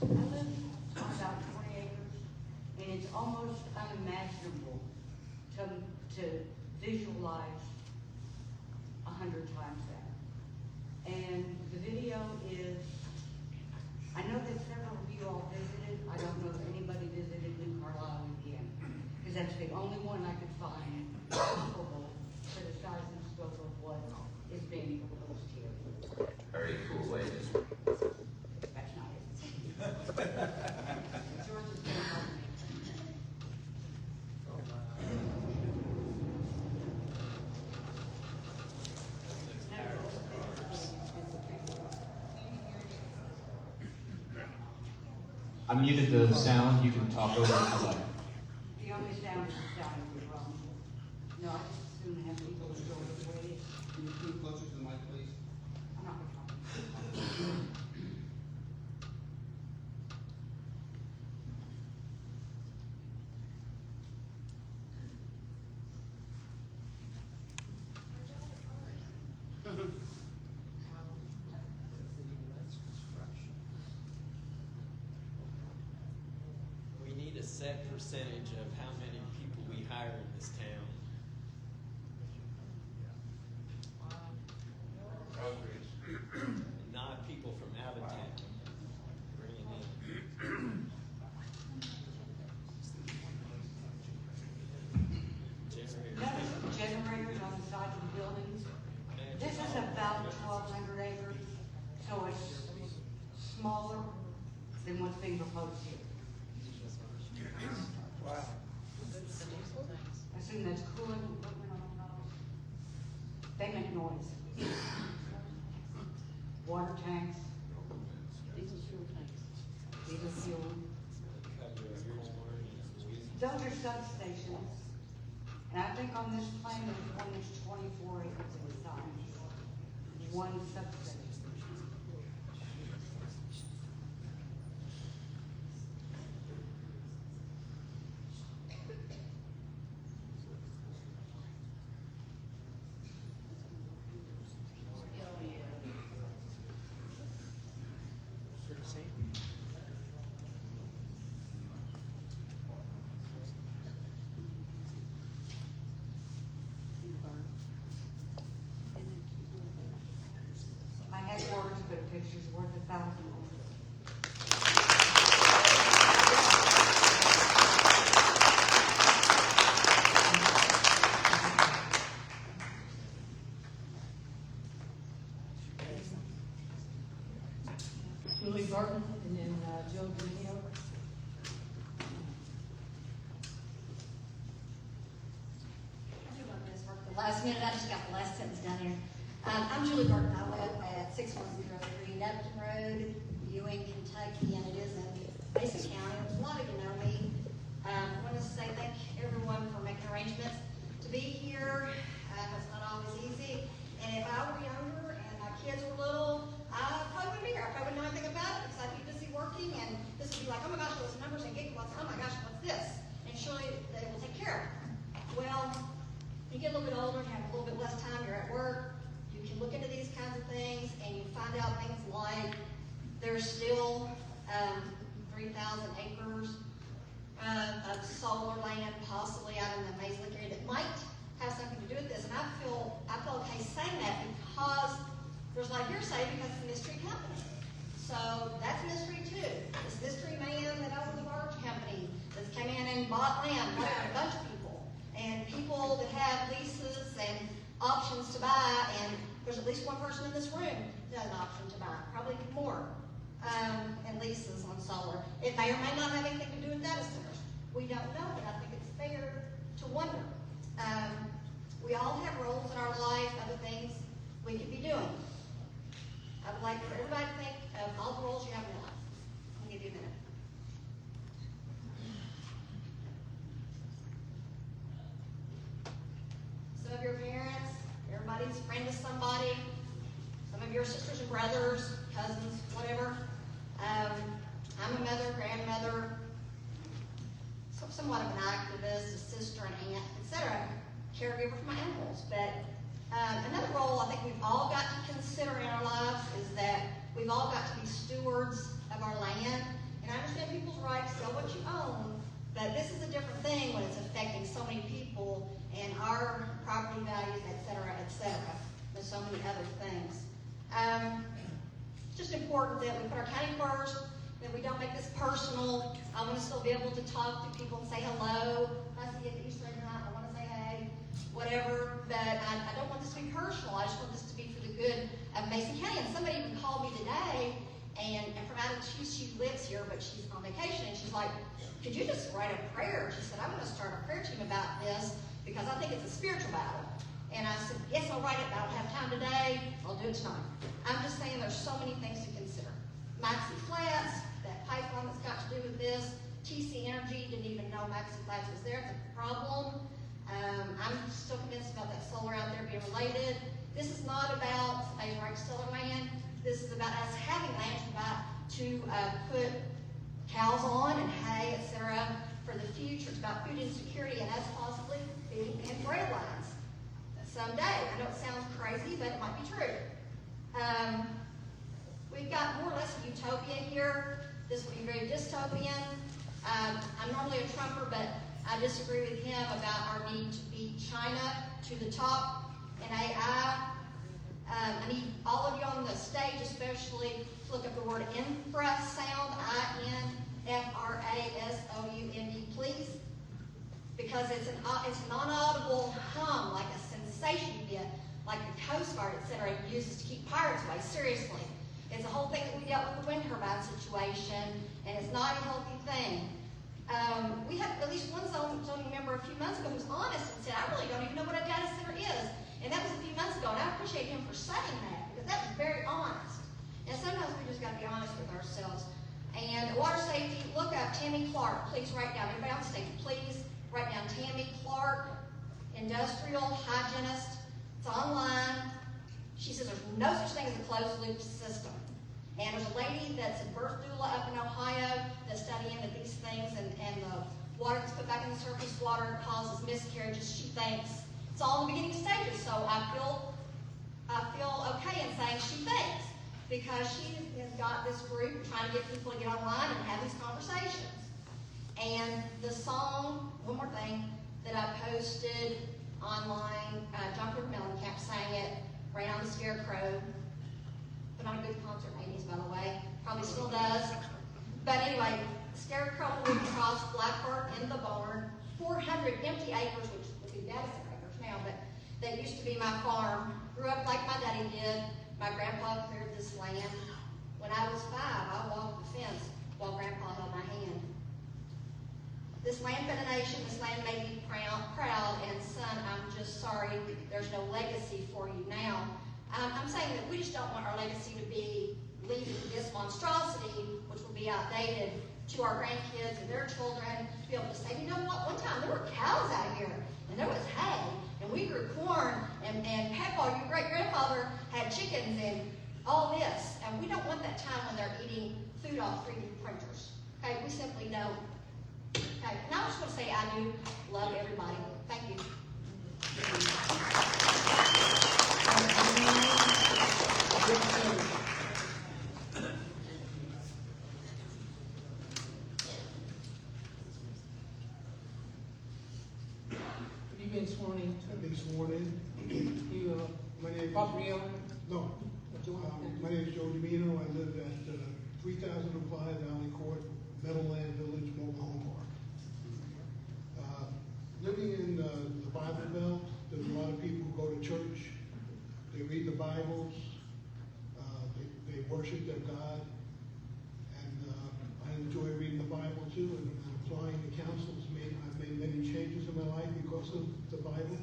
I live on about 20 acres, and it's almost unimaginable to visualize 100 times that. And the video is, I know that several of you all visited. I don't know if anybody visited New Carlisle, Indiana, because that's the only one I could find comparable to the size and scope of what is being proposed here. Very cool way to. That's not it. George is gonna help me. I muted the sound. You can talk over it if you like. The only sound is the sound of the drum. No, I just assume have people enjoy the way it is. Can you move closer to the mic, please? I'm not gonna talk. a set percentage of how many people we hire in this town. And not people from out of town bringing in. Notice generators on the sides of the buildings. This is about 1,200 acres, so it's smaller than what's being proposed here. Wow. I assume that's cooling equipment on top. They make noise. Water tanks. Diesel fuel tanks. Diesel fuel. Those are substations. And I think on this plan, there's one that's 24 acres in size. One substation. I had words, but a picture's worth 1,000 words. Julie Barton, and then Joe Genio. The last minute, I just got the last sentence down here. I'm Julie Burton. I live at 6103 Neptune Road, Ewing, Kentucky, and it is in Mason County. A lot of you know me. I want to say thank everyone for making arrangements to be here. It's not always easy. And if I were younger and my kids were little, I probably wouldn't be here. I probably wouldn't know anything about it because I'd be busy working, and this would be like, oh my gosh, what's numbers and gigawatts? Oh my gosh, what's this? And surely they will take care of it. Well, you get a little bit older and have a little bit less time, you're at work, you can look into these kinds of things and you find out things like there's still 3,000 acres of solar land possibly out in the Mason area that might have something to do with this. And I feel okay saying that because there's like hearsay because it's a mystery company. So that's mystery too. This mystery man that owns a large company that's came in and bought land, bought a bunch of people. And people that have leases and options to buy, and there's at least one person in this room that has an option to buy, probably more, and leases on solar. It may or may not have anything to do with data centers. We don't know, but I think it's fair to wonder. We all have roles in our life, other things we could be doing. I would like for everybody to think of all the roles you have in your life. I'll give you a minute. Some of your parents, everybody's a friend of somebody, some of your sisters and brothers, cousins, whatever. I'm a mother, grandmother, somewhat of an activist, a sister, an aunt, etc. Caregiver for my animals. But another role I think we've all got to consider in our lives is that we've all got to be stewards of our land. And I understand people's right to sell what you own, but this is a different thing when it's affecting so many people and our property values, etc., and so many other things. It's just important that we put our county first, that we don't make this personal. I want to still be able to talk to people and say hello. If I see you at Easter egg night, I want to say hey, whatever, but I don't want this to be personal. I just want this to be for the good of Mason County. And somebody even called me today, and from out of she lives here, but she's on vacation, and she's like, could you just write a prayer? She said, I'm going to start a prayer team about this because I think it's a spiritual battle. And I said, yes, I'll write it, but I don't have time today. I'll do it tonight. I'm just saying there's so many things to consider. Maxi Flats, that pipeline that's got to do with this. TC Energy, didn't even know Maxi Flats was there. It's a problem. I'm still convinced about that solar out there being related. This is not about somebody's right to sell their land. This is about us having land to put cows on and hay, etc. for the future. It's about food insecurity and us possibly feeding and bread lines someday. I know it sounds crazy, but it might be true. We've got more or less a utopia here. This will be very dystopian. I'm normally a Trumper, but I disagree with him about our need to beat China to the top in AI. I need all of you on the stage, especially, to look up the word infrasound, INFRASOUND, please, because it's an non-audible hum, like a sensation you get, like the Coast Guard, etc., uses to keep pirates away. Seriously, it's a whole thing that we dealt with the wind turbine situation, and it's not a healthy thing. We had at least one zoning member a few months ago who was honest and said, "I really don't even know what a data center is." And that was a few months ago, and I appreciate him for saying that, because that was very honest. And sometimes we just got to be honest with ourselves. And water safety, look up Tammy Clark. Please write down, everybody on the stage, please write down Tammy Clark, industrial hygienist. It's online. She says there's no such thing as a closed loop system. And there's a lady that's a birth doula up in Ohio that's studying that these things and the water that's put back in the surface water causes miscarriages. She thinks it's all in the beginning stages. So I feel okay in saying she thinks, because she has got this group trying to get people to get online and have these conversations. And the song, one more thing, that I posted online, John Mellencamp sang it, Rain on the Scarecrow. Put on a good concert in the 80s, by the way. Probably still does. But anyway, Scarecrow moved across Blackheart in the barn, 400 empty acres, which would be data center acres now, but that used to be my farm. Grew up like my daddy did. My grandpa cleared this land. When I was 5, I walked the fence while Grandpa held my hand. This land fed a nation, this land made me proud, and son, I'm just sorry there's no legacy for you now. I'm saying that we just don't want our legacy to be leaving this monstrosity, which will be outdated, to our grandkids and their children, to be able to say, you know what, one time there were cows out here, and there was hay, and we grew corn, and Peppa, your great-grandfather, had chickens and all this, and we don't want that time when they're eating food off 3D printers. Okay, we simply don't. Okay, and I just want to say I do love everybody. Thank you. You been sworn in? I've been sworn in. You, My name is... property owner? No. My name is Joe Domino. I live at 3005 Valley Court, Meadowland Village, Mobile Home Park. Living in the Bible Belt, there's a lot of people who go to church. They read the Bibles. They worship their God. And I enjoy reading the Bible too and applying the counsels. I've made many changes in my life because of the Bible.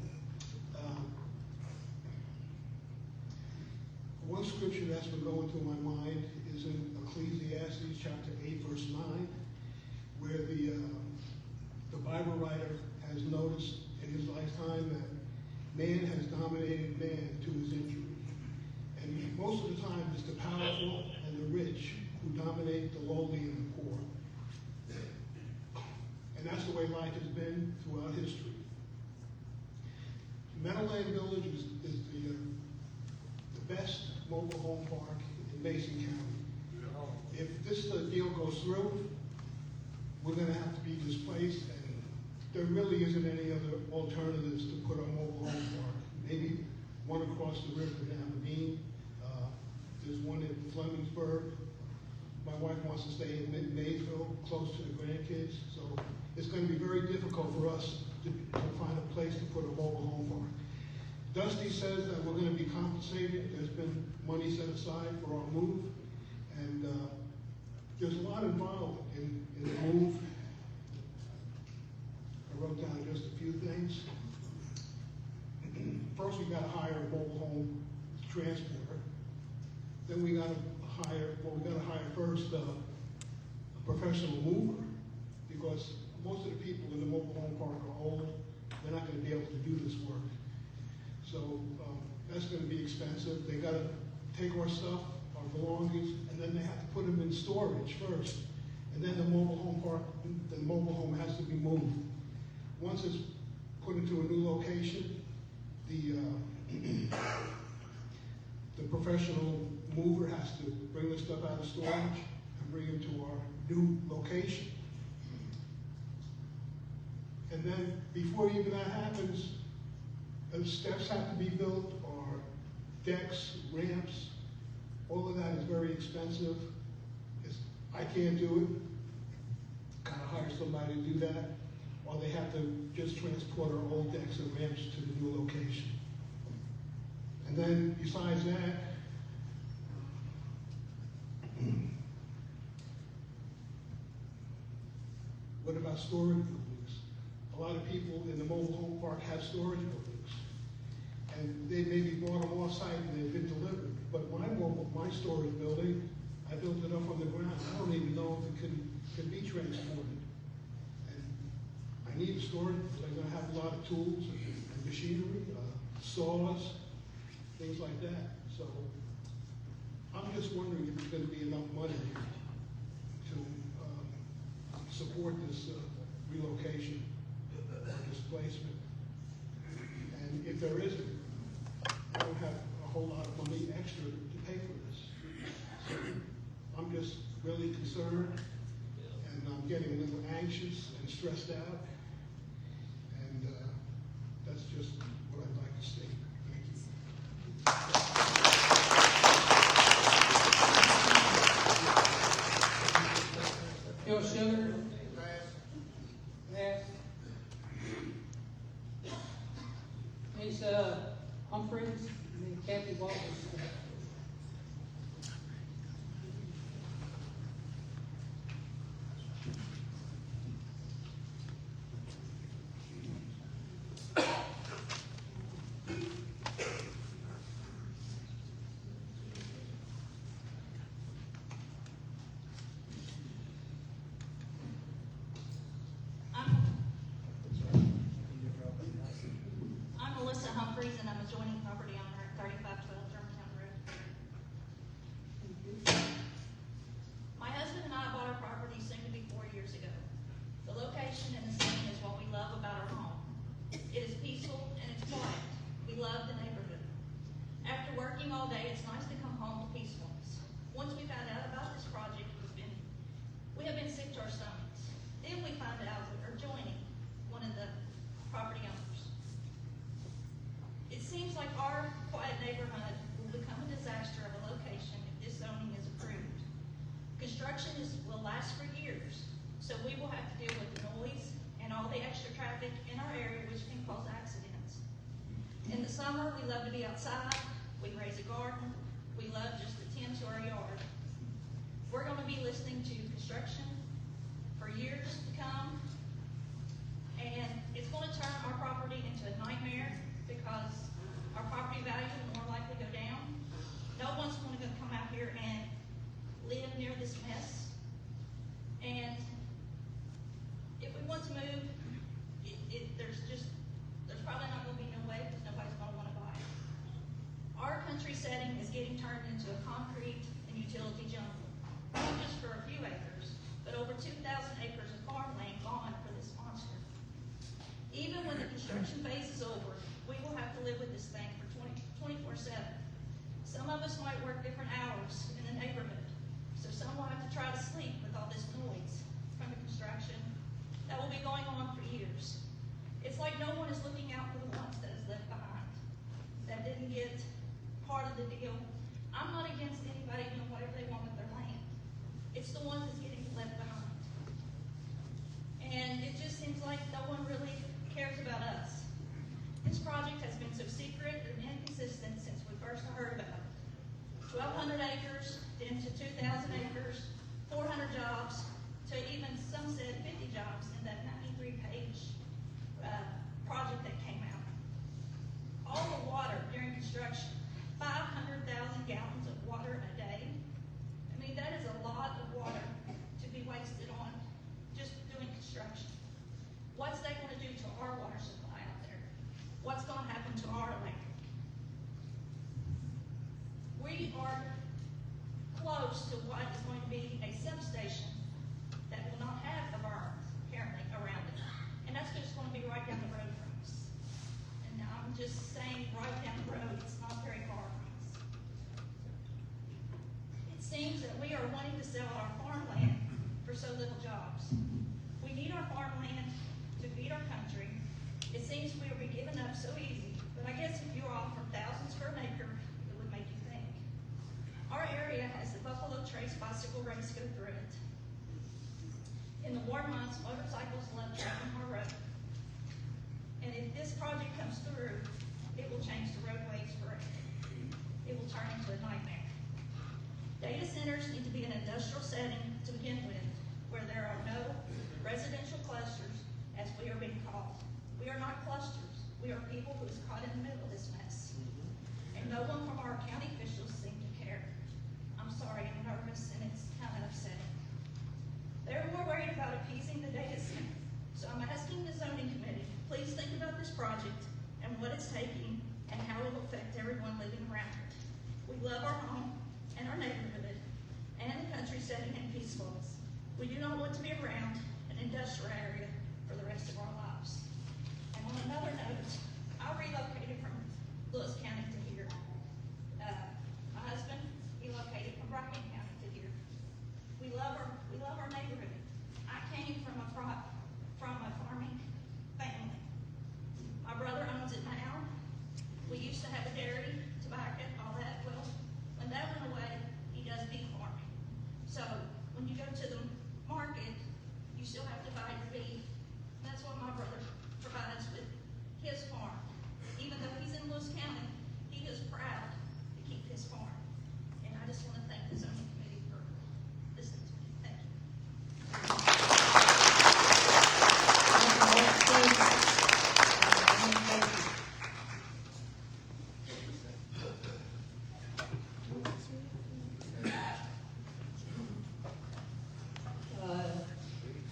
One scripture that's been going through my mind is in Ecclesiastes chapter 8, verse 9, where the Bible writer has noticed in his lifetime that man has dominated man to his injury. And most of the time it's the powerful and the rich who dominate the lowly and the poor. And that's the way life has been throughout history. Meadowland Village is the best mobile home park in Mason County. If this deal goes through, we're going to have to be displaced, and there really isn't any other alternatives to put a mobile home park. Maybe one across the river in Aberdeen. There's one in Flemingsburg. My wife wants to stay in Mayville, close to the grandkids. So it's going to be very difficult for us to find a place to put a mobile home park. Dusty says that we're going to be compensated. There's been money set aside for our move. And there's a lot involved in the move. I wrote down just a few things. First, we got to hire a mobile home transporter. Then we got to hire first a professional mover, because most of the people in the mobile home park are old. They're not going to be able to do this work. So that's going to be expensive. They got to take our stuff, our belongings, and then they have to put them in storage first. And then the mobile home has to be moved. Once it's put into a new location, the professional mover has to bring the stuff out of storage and bring it to our new location. And then before even that happens, steps have to be built, or decks, ramps. All of that is very expensive. I can't do it. Gotta hire somebody to do that, or they have to just transport our old decks and ramps to the new location. And then besides that, what about storage buildings? A lot of people in the mobile home park have storage buildings, and they maybe bought them off-site and they've been delivered. But my storage building, I built it up on the ground. I don't even know if it can be transported. And I need a storage because I'm gonna have a lot of tools and machinery, saws, things like that. So I'm just wondering if there's gonna be enough money here to support this relocation or displacement. And if there isn't, I don't have a whole lot of money extra to pay for this. So I'm just really concerned, and I'm getting a little anxious and stressed out. And that's just what I'd like to state. Thank you. Bill Sugar. Pass. Lisa Humphreys, and then Kathy Walters. I'm Melissa Humphreys, and I'm adjoining property owner at 3512 Germantown Road. My husband and I bought our property soon to be 4 years ago. The location and the setting is what we love about our home. It is peaceful and it's quiet. We love the neighborhood. After working all day, it's nice to come home to peacefulness. Once we found out about this project, we have been sick to our stomachs. Then we found out we are joining one of the property owners. It seems like our quiet neighborhood will become a disaster of a location if this zoning is approved. Construction will last for years, so we will have to deal with the noise and all the extra traffic in our area, which can cause accidents. In the summer, we love to be outside, we raise a garden, we love just to tend to our yard. We're gonna be listening to construction for years to come, and it's gonna turn our property into a nightmare because our property value will more likely go down. No one's gonna come out here and live near this mess. And if we want to move, there's probably not gonna be no way because nobody's gonna wanna buy it. Our country setting is getting turned into a concrete and utility jungle. Not just for a few acres, but over 2,000 acres of farmland gone for this monster. Even when the construction phase is over, we will have to live with this thing for 24/7. Some of us might work different hours in the neighborhood, so some will have to try to sleep with all this noise from the construction that will be going on for years. It's like no one is looking out for the ones that is left behind, that didn't get part of the deal. I'm not against anybody doing whatever they want with their land. It's the one that's getting left behind. And it just seems like no one really cares about us. This project has been so secret and inconsistent since we first heard about it. 1,200 acres, then to 2,000 acres, 400 jobs, to even some said 50 jobs in that 93-page project that came out. All the water during construction, 500,000 gallons of water a day. I mean, that is a lot of water to be wasted on just doing construction. What's that going to do to our water supply out there? What's going to happen to our land? We are close to what is going to be a substation that will not have a berm apparently around it. And that's just going to be right down the road from us. And I'm just saying right down the road, it's not very far from us. It seems that we are wanting to sell our farmland for so little jobs. We need our farmland to feed our country. It seems we will be giving up so easy, but I guess if you offered thousands for an acre, it would make you think. Our area has the Buffalo Trace bicycle race go through it. In the warm months, motorcycles love traveling our road. And if this project comes through, it will change the roadways forever. It will turn into a nightmare. Data centers need to be an industrial setting to begin with, where there are no residential clusters, as we are being called. We are not clusters. We are people who is caught in the middle of this mess. And no one from our county officials seem to care. I'm sorry, I'm nervous and it's kind of upsetting. They're more worried about appeasing the data center. So I'm asking the zoning committee, please think about this project and what it's taking and how it will affect everyone living around it. We love our home and our neighborhood and the country setting and peacefulness. We do not want to be around an industrial area for the rest of our lives. And on another note, I relocated from Lewis County to here. My husband relocated from Brocklin County to here. We love our neighborhood. I came from a farming family. My brother owns it now. We used to have a dairy, tobacco, all that. Well, when that went away, he does beef farming. So when you go to the market, you still have to buy your beef. That's what my brother provides with his farm. Even though he's in Lewis County, he is proud to keep his farm. And I just want to thank the zoning committee for listening to me. Thank you.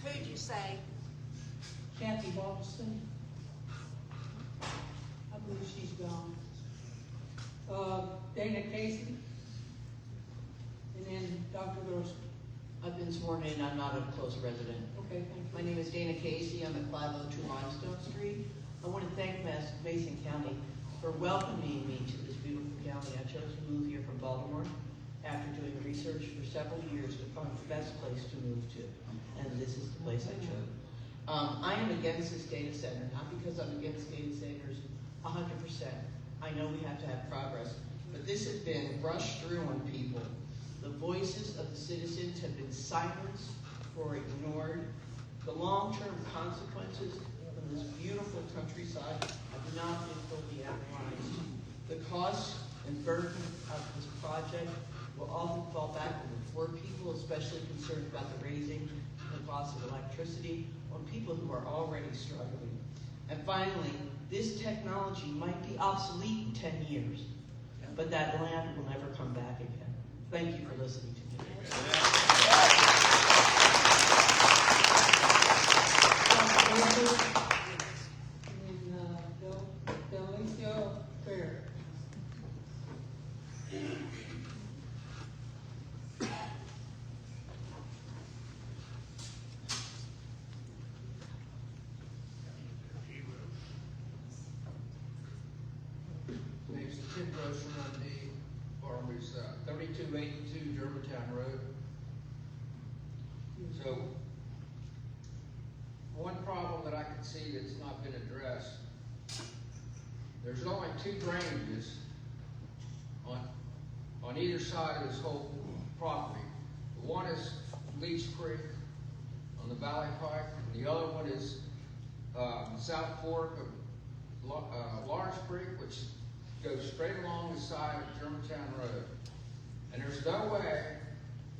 Who'd you say? Kathy Boston. I believe she's gone. Dana Casey. And then Dr. Gross. I've been sworn in, I'm not a close resident. Okay, thank you. My name is Dana Casey, I'm at 502 Limestone Street. I want to thank Mason County for welcoming me to this beautiful county. I chose to move here from Baltimore after doing research for several years to find the best place to move to, and this is the place I chose. I am against this data center, not because I'm against data centers 100%. I know we have to have progress, but this has been rushed through on people. The voices of the citizens have been silenced or ignored. The long-term consequences of this beautiful countryside have not been fully analyzed. The cost and burden of this project will often fall back on the poor people, especially concerned about the raising the cost of electricity on people who are already struggling. And finally, this technology might be obsolete in 10 years, but that land will never come back again. Thank you for listening to me. Delicio Fair. Name's Tim Grossman, I'm the farm is 3282 Germantown Road. So, one problem that I can see that's not been addressed, there's only two drainages on either side of this whole property. One is Leach Creek on the Valley Pike, and the other one is South Fork of Lawrence Creek, which goes straight along the side of Germantown Road. And there's no way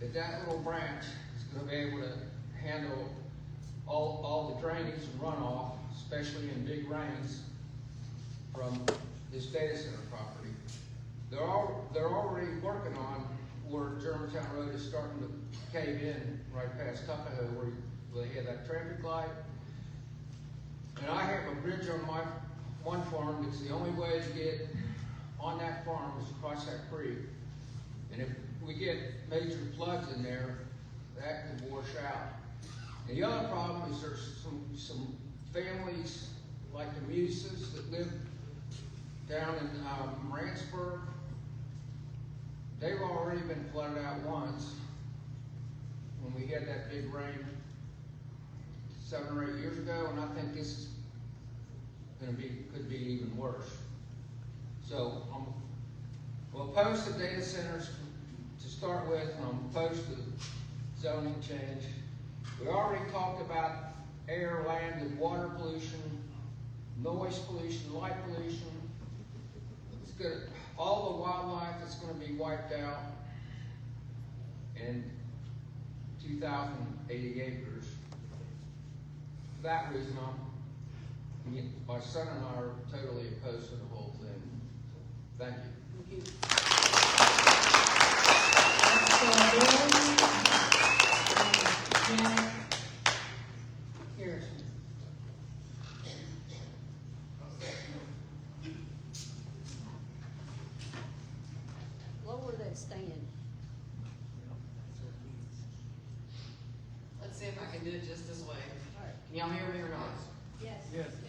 that that little branch is going to be able to handle all the drainage and runoff, especially in big rains, from this data center property. They're already working on where Germantown Road is starting to cave in right past Tuckahoe where they have that traffic light. And I have a bridge on my one farm that's the only way to get on that farm is across that creek. And if we get major floods in there, that could wash out. And the other problem is there's some families like the Muses that live down in Ranceburg. They've already been flooded out once when we had that big rain 7 or 8 years ago, and I think this is could be even worse. So I'm opposed to data centers to start with, and I'm opposed to zoning change. We already talked about air, land, and water pollution, noise pollution, light pollution. It's good. All the wildlife is going to be wiped out in 2,080 acres. For that reason, my son and I are totally opposed to the whole thing. Thank you. Lower that stand. Let's see if I can do it just this way. Can y'all hear me or not? Yes.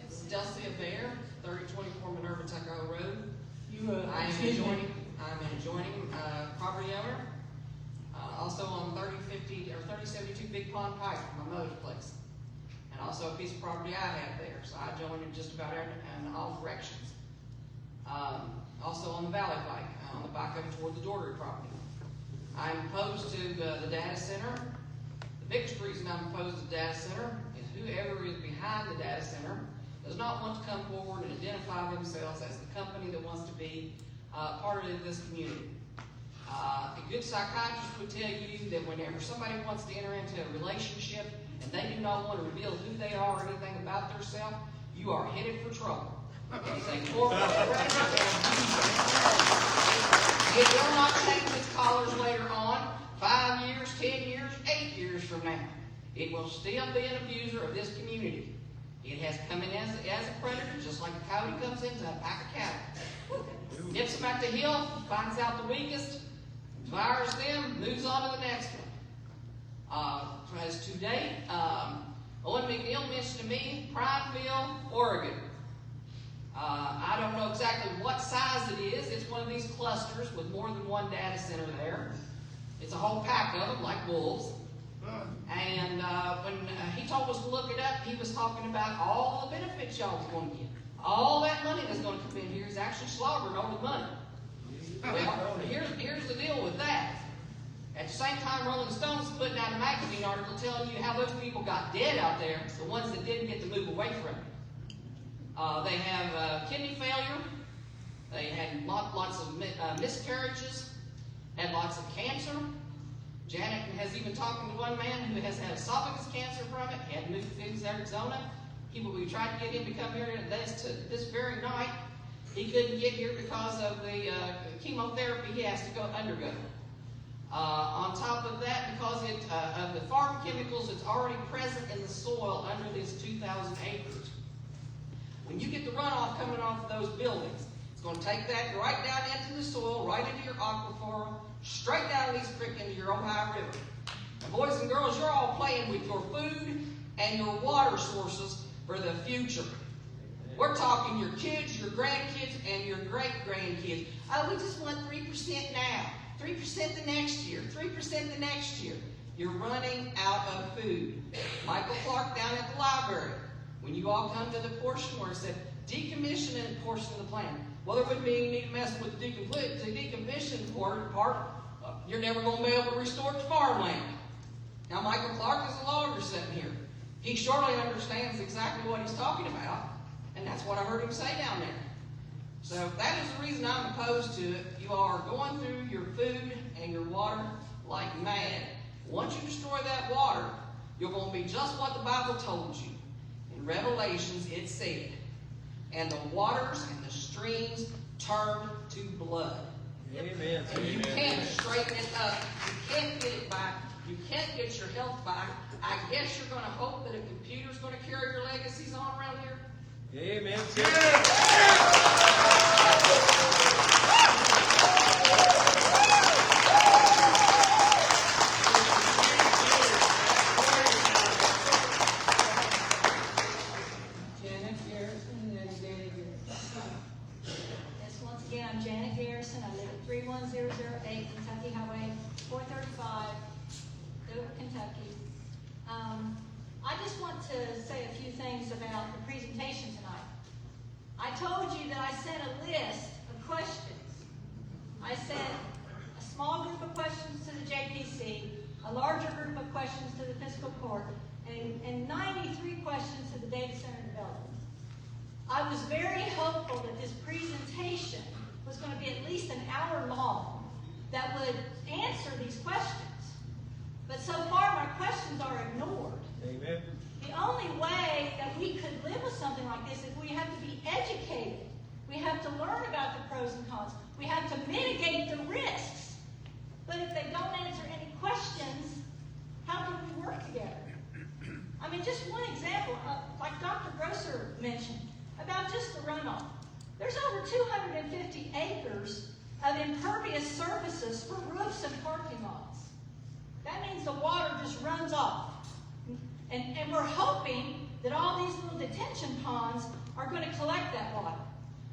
This is Dusty Bear, 3024 Minerva Tuckahoe Road. I'm an adjoining property owner. Also on 3072 Big Pond Pike, my mother's place. And also a piece of property I have there, so I join in just about in all directions. Also on the Valley Pike, on the bike over toward the Doherty property. I'm opposed to the data center. The biggest reason I'm opposed to the data center is whoever is behind the data center does not want to come forward and identify themselves as the company that wants to be part of this community. A good psychiatrist would tell you that whenever somebody wants to enter into a relationship and they do not want to reveal who they are or anything about themselves, you are headed for trouble. It's a corporate predator. It will not change its colors later on, 5 years, 10 years, 8 years from now. It will still be an abuser of this community. It has come in as a predator, just like a coyote comes into a pack of cattle. Gets them at the hill, finds out the weakest, devours them, moves on to the next one. As to date, Owen McNeil mentioned to me, Prineville, Oregon. I don't know exactly what size it is. It's one of these clusters with more than one data center there. It's a whole pack of them, like wolves. And when he told us to look it up, he was talking about all the benefits y'all was going to get. All that money that's going to come in here is actually slaughtered over the money. Well, here's the deal with that. At the same time, Rolling Stone's putting out a magazine article telling you how those people got dead out there, the ones that didn't get to move away from it. They have kidney failure. They had lots of miscarriages, had lots of cancer. Janet has even talked to one man who has had esophagus cancer from it. He had to move to Phoenix, Arizona. We tried to get him to come here this very night. He couldn't get here because of the chemotherapy he has to undergo. On top of that, because of the farm chemicals that's already present in the soil under this 2,000 acres. When you get the runoff coming off of those buildings, it's going to take that right down into the soil, right into your aquifer, straight down Lee's Creek into your Ohio River. And boys and girls, you're all playing with your food and your water sources for the future. We're talking your kids, your grandkids, and your great-grandkids. Oh, we just want 3% now, 3% the next year, 3% the next year. You're running out of food. Michael Clark down at the library, when you all come to the portion where it said decommissioning portion of the plan, well, there wouldn't be any need to mess with the decommission part. You're never going to be able to restore the farmland. Now, Michael Clark is a lawyer sitting here. He surely understands exactly what he's talking about, and that's what I heard him say down there. So that is the reason I'm opposed to it. You are going through your food and your water like mad. Once you destroy that water, you're going to be just what the Bible told you. In Revelations, it said, and the waters and the streams turned to blood. Amen. And you can't straighten it up. You can't get it back. You can't get your health back. I guess you're going to hope that a computer's going to carry your legacies on around here. Amen. Janet Garrison and Danny Garrison. Yes, once again, I'm Janet Garrison. I live at 31008 Kentucky Highway 435, Dover, Kentucky. I just want to I told you that I sent a list of questions. I sent a small group of questions to the JPC, a larger group of questions to the fiscal court, and 93 questions to the data center developers. I was very hopeful that this presentation was going to be at least an hour long that would answer these questions. But so far, my questions are ignored. Amen. The only way that we could live with something like this is we have to be educated. We have to learn about the pros and cons. We have to mitigate the risks. But if they don't answer any questions, how can we work together? I mean, just one example, like Dr. Grosser mentioned, about just the runoff. There's over 250 acres of impervious surfaces for roofs and parking lots. That means the water just runs off. And we're hoping that all these little detention ponds are going to collect that water.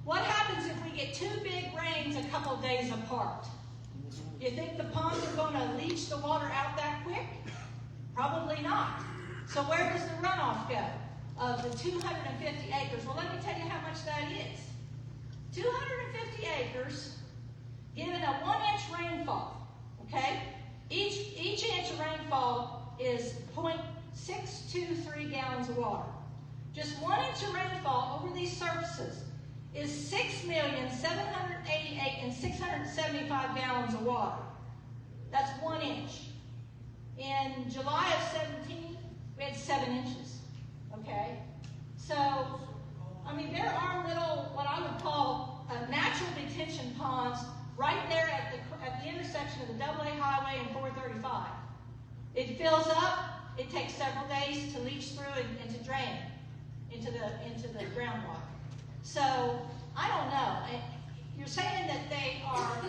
What happens if we get two big rains a couple of days apart? Do you think the ponds are going to leach the water out that quick? Probably not. So where does the runoff go of the 250 acres? Well, let me tell you how much that is. 250 acres, given a 1-inch rainfall, okay? Each inch of rainfall is 0.623 gallons of water. Just 1 inch of rainfall over these surfaces is 6,788,675 gallons of water. That's 1 inch. In July of 17, we had 7 inches, okay? So, I mean, there are little, what I would call natural detention ponds right there at the intersection of the AA highway and 435. It fills up, it takes several days to leach through and to drain into the groundwater. So, I don't know. You're saying that they are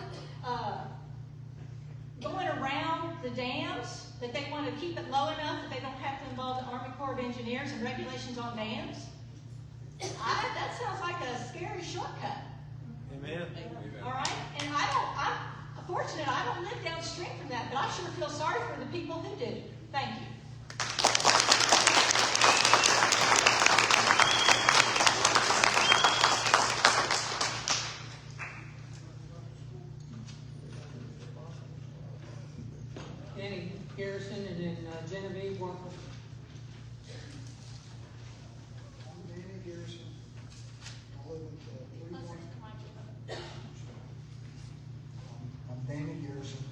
going around the dams, that they want to keep it low enough that they don't have to involve the Army Corps of Engineers and regulations on dams? That sounds like a scary shortcut. Amen. All right? And I'm fortunate I don't live downstream from that, but I sure feel sorry for the people who do. Thank you. Danny Garrison and then Genevieve Walker. I'm Danny Garrison. I live at 31. I'm Danny Garrison.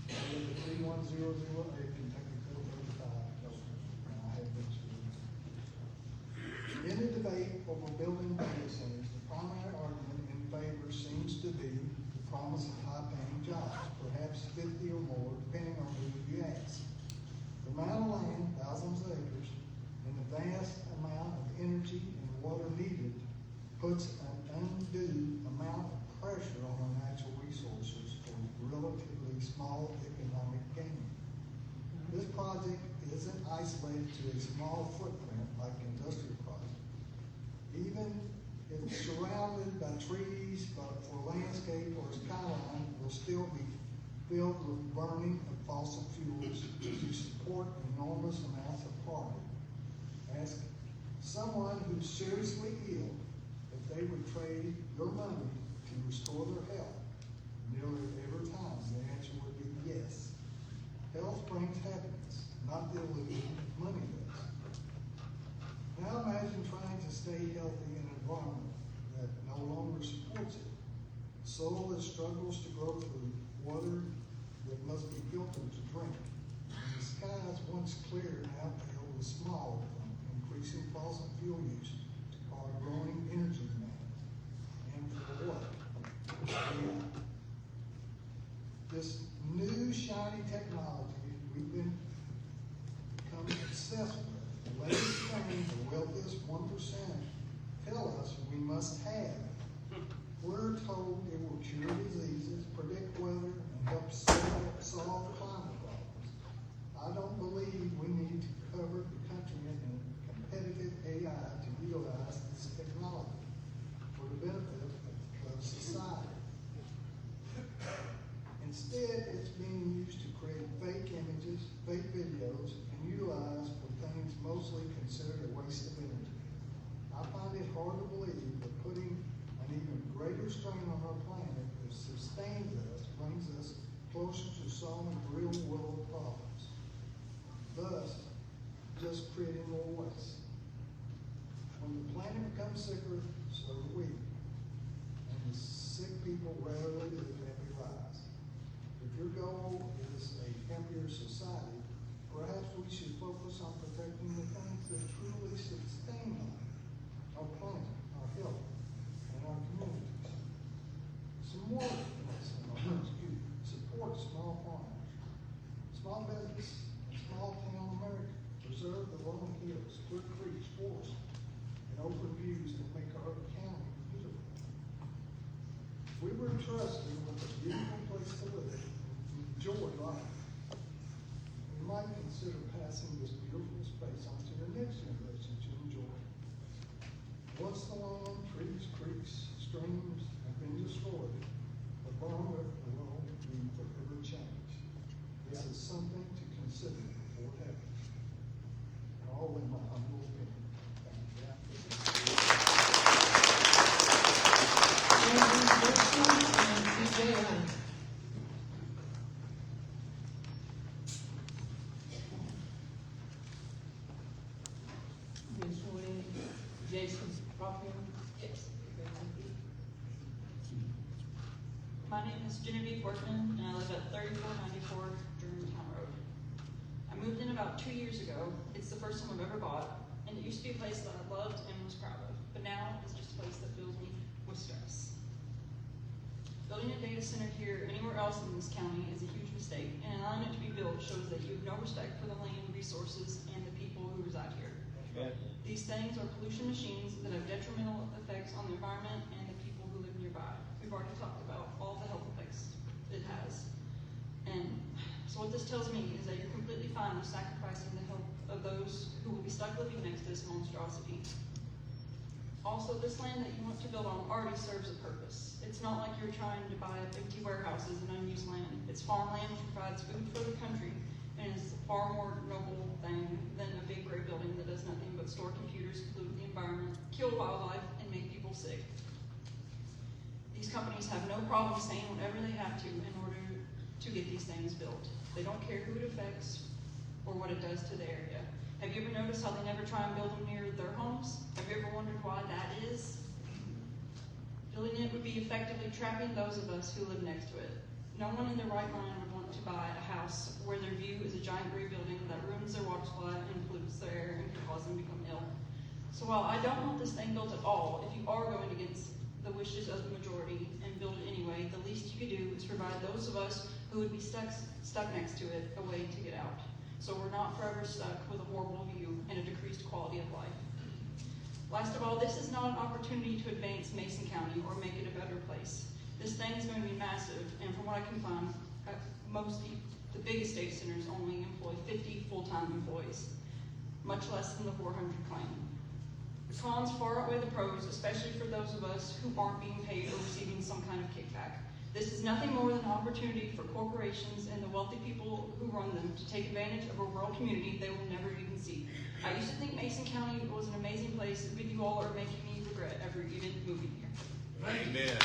I live at 31008 Kentucky Code 35. And I have been to. In the debate over building data centers, the primary argument in favor seems to be the promise of high-paying jobs, perhaps 50 or more, depending on who you ask. The amount of land, thousands of acres, and the vast amount of energy and water needed puts an undue amount of pressure on our natural resources for relatively small economic gain. This project isn't isolated to a small footprint like industrial project. Even if it's surrounded by trees, but for landscape or skyline, will still be filled with burning of fossil fuels to support enormous amounts of carbon. Ask someone who's seriously ill if they would trade your money to restore their health. Nearly every time the answer would be yes. Health brings happiness, not the illusion money does. Now imagine trying to stay healthy in an environment that no longer supports it. Soil that struggles to grow food, water that must be filtered to drink. And the skies once clear now filled with smog from increasing fossil fuel use are growing energy demand. And for what? Yeah. This new shiny technology we've become obsessed with, the latest thing the wealthiest 1% tell us we must have. We're told it will cure diseases, predict weather, and help solve climate problems. I don't believe we need to cover the country in competitive AI to utilize this technology for the benefit of society. Instead, it's being used to create fake images, fake videos, and utilized for things mostly considered a waste of energy. I find it hard to believe that putting risk creating more waste. When the planet becomes sicker, so do we. And the sick people rarely live happy lives. If your goal is a happier society, perhaps we should focus on protecting the things that truly sustain life, our planet, our health, and our communities. Some more support small farmers, small business, and small town America. Preserve the rolling hills, clear creeks, forests, and open views that make our county beautiful. We were entrusted with a beautiful place to live and enjoy life. We might consider passing this beautiful space on to the next generation to enjoy. Once the land, trees, creeks, streams have been destroyed, the long of the world will be forever changed. This is something to consider before it happens. All in my humble opinion. Thank you. Jason's property? Yes. My name is Genevieve Workman, and I live at 3494 Germantown Road. I moved in about 2 years ago. It's the first home I've ever bought, and it used to be a place that I loved and was proud of, but now it's just a place that fills me with stress. Building a data center here or anywhere else in this county is a huge mistake, and allowing it to be built shows that you have no respect for the land, resources, and the people who reside here. These things are pollution machines that have detrimental effects on the environment and the people who live nearby. We've already talked about all the health effects it has. And so what this tells me is that you're completely fine with sacrificing the health of those who will be stuck living next to this monstrosity. Also, this land that you want to build on already serves a purpose. It's not like you're trying to buy up empty warehouses and unused land. It's farmland which provides food for the country and is a far more noble thing than a big gray building that does nothing but store computers, pollute the environment, kill wildlife, and make people sick. These companies have no problem saying whatever they have to in order to get these things built. They don't care who it affects or what it does to the area. Have you ever noticed how they never try and build them near their homes? Have you ever wondered why that is? Building it would be effectively trapping those of us who live next to it. No one in their right mind would want to buy a house where their view is a giant gray building that ruins their water supply and pollutes their air and can cause them to become ill. So while I don't want this thing built at all, if you are going against the wishes of the majority and build it anyway, the least you could do is provide those of us who would be stuck next to it a way to get out. So we're not forever stuck with a horrible view and a decreased quality of life. Last of all, this is not an opportunity to advance Mason County or make it a better place. This thing is going to be massive, and from what I can find, the biggest data centers only employ 50 full-time employees, much less than the 400 claim. The cons far outweigh the pros, especially for those of us who aren't being paid or receiving some kind of kickback. This is nothing more than an opportunity for corporations and the wealthy people who run them to take advantage of a rural community they will never even see. I used to think Mason County was an amazing place, but you all are making me regret ever even moving here. Amen.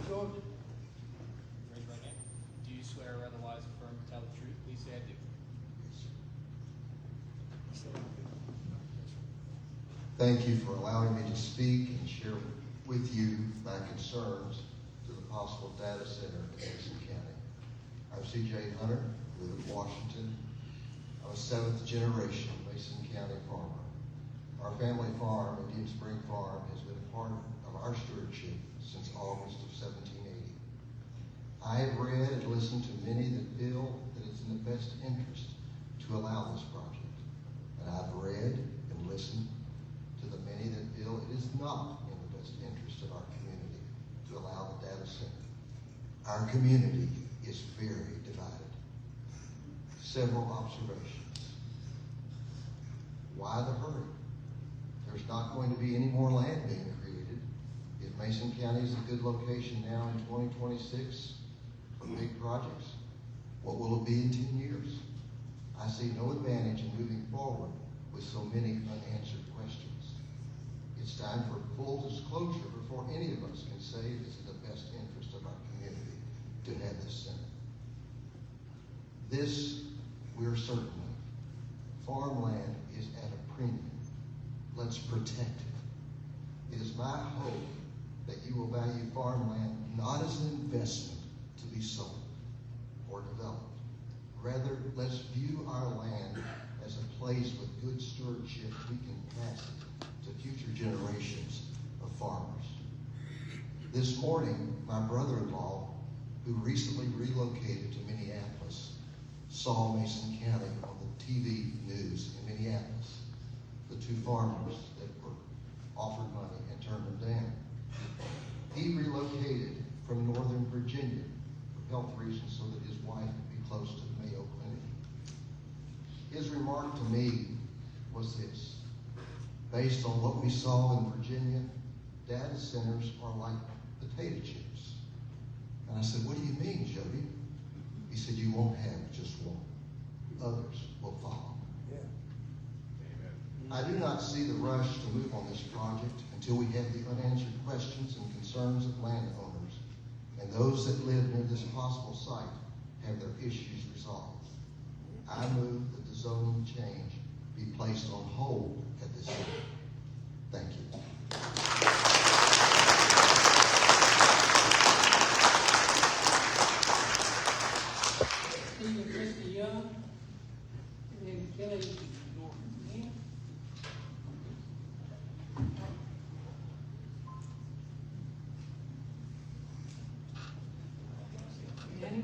George? Raise right hand. Do you swear or otherwise affirm to tell the truth? Please say I do. Thank you for allowing me to speak and share with you my concerns to the possible data center in Mason County. I'm C.J. Hunter, live in Washington. I'm a 7th generation Mason County farmer. Our family farm, Indian Spring Farm, has been a part of our stewardship since August of 1780. I have read and listened to many that feel that it's in the best interest to allow this project. And I've read and listened to the many that feel it is not in the best interest of our community to allow the data center. Our community is very divided. Several observations. Why the hurry? There's not going to be any more land being created. If Mason County is a good location now in 2026 for big projects, What will it be in 10 years? I see no advantage in moving forward with so many unanswered questions. It's time for full disclosure before any of us can say it is in the best interest of our community to have this center. This, we're certain of. Farmland is at a premium. Let's protect it. It is my hope that you will value farmland not as an investment to be sold or developed. Rather, let's view our land as a place with good stewardship we can pass it to future generations of farmers. This morning, my brother-in-law, who recently relocated to Minneapolis, saw Mason County on the TV news in Minneapolis. The two farmers that were offered money and turned them down. He relocated from Northern Virginia for health reasons so that his wife could be close to the Mayo Clinic. His remark to me was this: based on what we saw in Virginia, data centers are like potato chips. And I said, what do you mean, Jody? He said, you won't have just one. Others will follow. Yeah. I do not see the rush to move on this project until we have the unanswered questions and concerns of landowners and those that live near this possible site have their issues resolved. I move that the zoning change be placed on hold at this time. Thank you. Stephen Christie Young, and then Kelly Norton. Danny?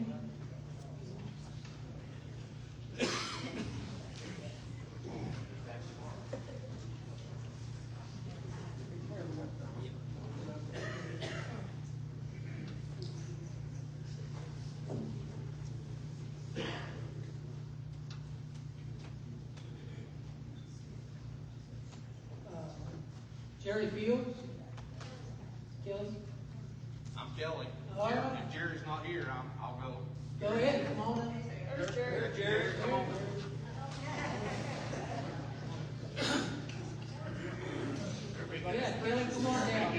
Jerry Fields? Kelly? I'm Kelly. All right. If Jerry's not here, I'll go. Go ahead, come on up. There's Jerry, come on. Yeah, Kelly, come on down.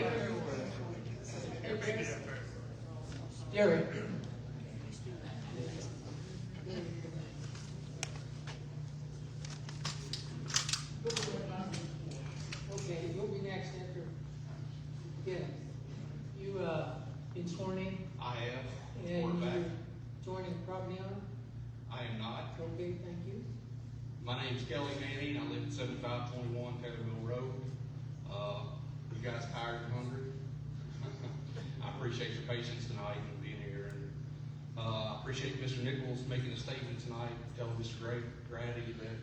Jerry. Okay, you'll be next after. Yeah. You, been sworn in? I have. And Quarterback. you're joining the property owner? I am not. Okay, thank you. My name's Kelly Manning. I live at 7521 Taylorville Road. You guys tired and hungry? I appreciate your patience tonight and being here. And I appreciate Mr. Nichols making a statement tonight, telling Mr. Grady that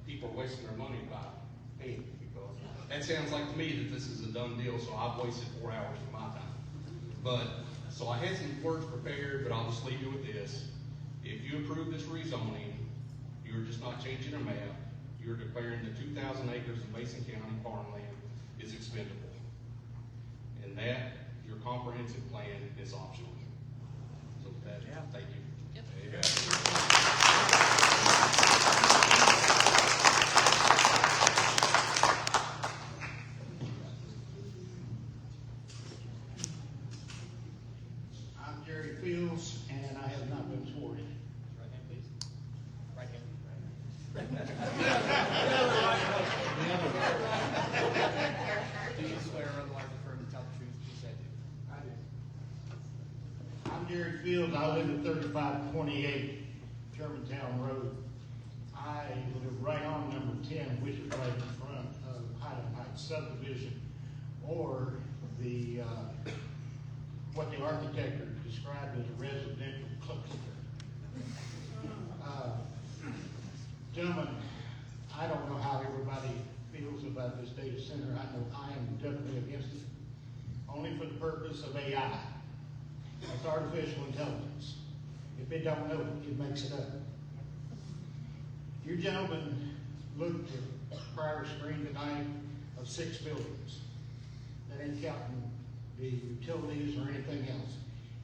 people are wasting their money by paying. Because that sounds like to me that this is a done deal, so I've wasted 4 hours of my time. But, so I had some words prepared, but I'll just leave you with this. If you approve this rezoning, you're just not changing a map. You're declaring the 2,000 acres of Mason County farmland is expendable. And that, your comprehensive plan is optional. So with that, thank you. I'm Jerry Fields, and I have not been sworn in. Right hand, please. Right hand. Do you swear or otherwise affirm to tell the truth, you said to? I'm Jerry Fields. I live at 3528 Germantown Road. I live right on number 10, which is right in front of Highland Heights subdivision, or the what the architect described as a residential cluster. Gentlemen, I don't know how everybody feels about this data center. I know I am definitely against it, only for the purpose of AI. That's artificial intelligence. If it don't know it, it makes it up. You gentlemen looked at a prior screen tonight of 6 buildings. That ain't counting the utilities or anything else.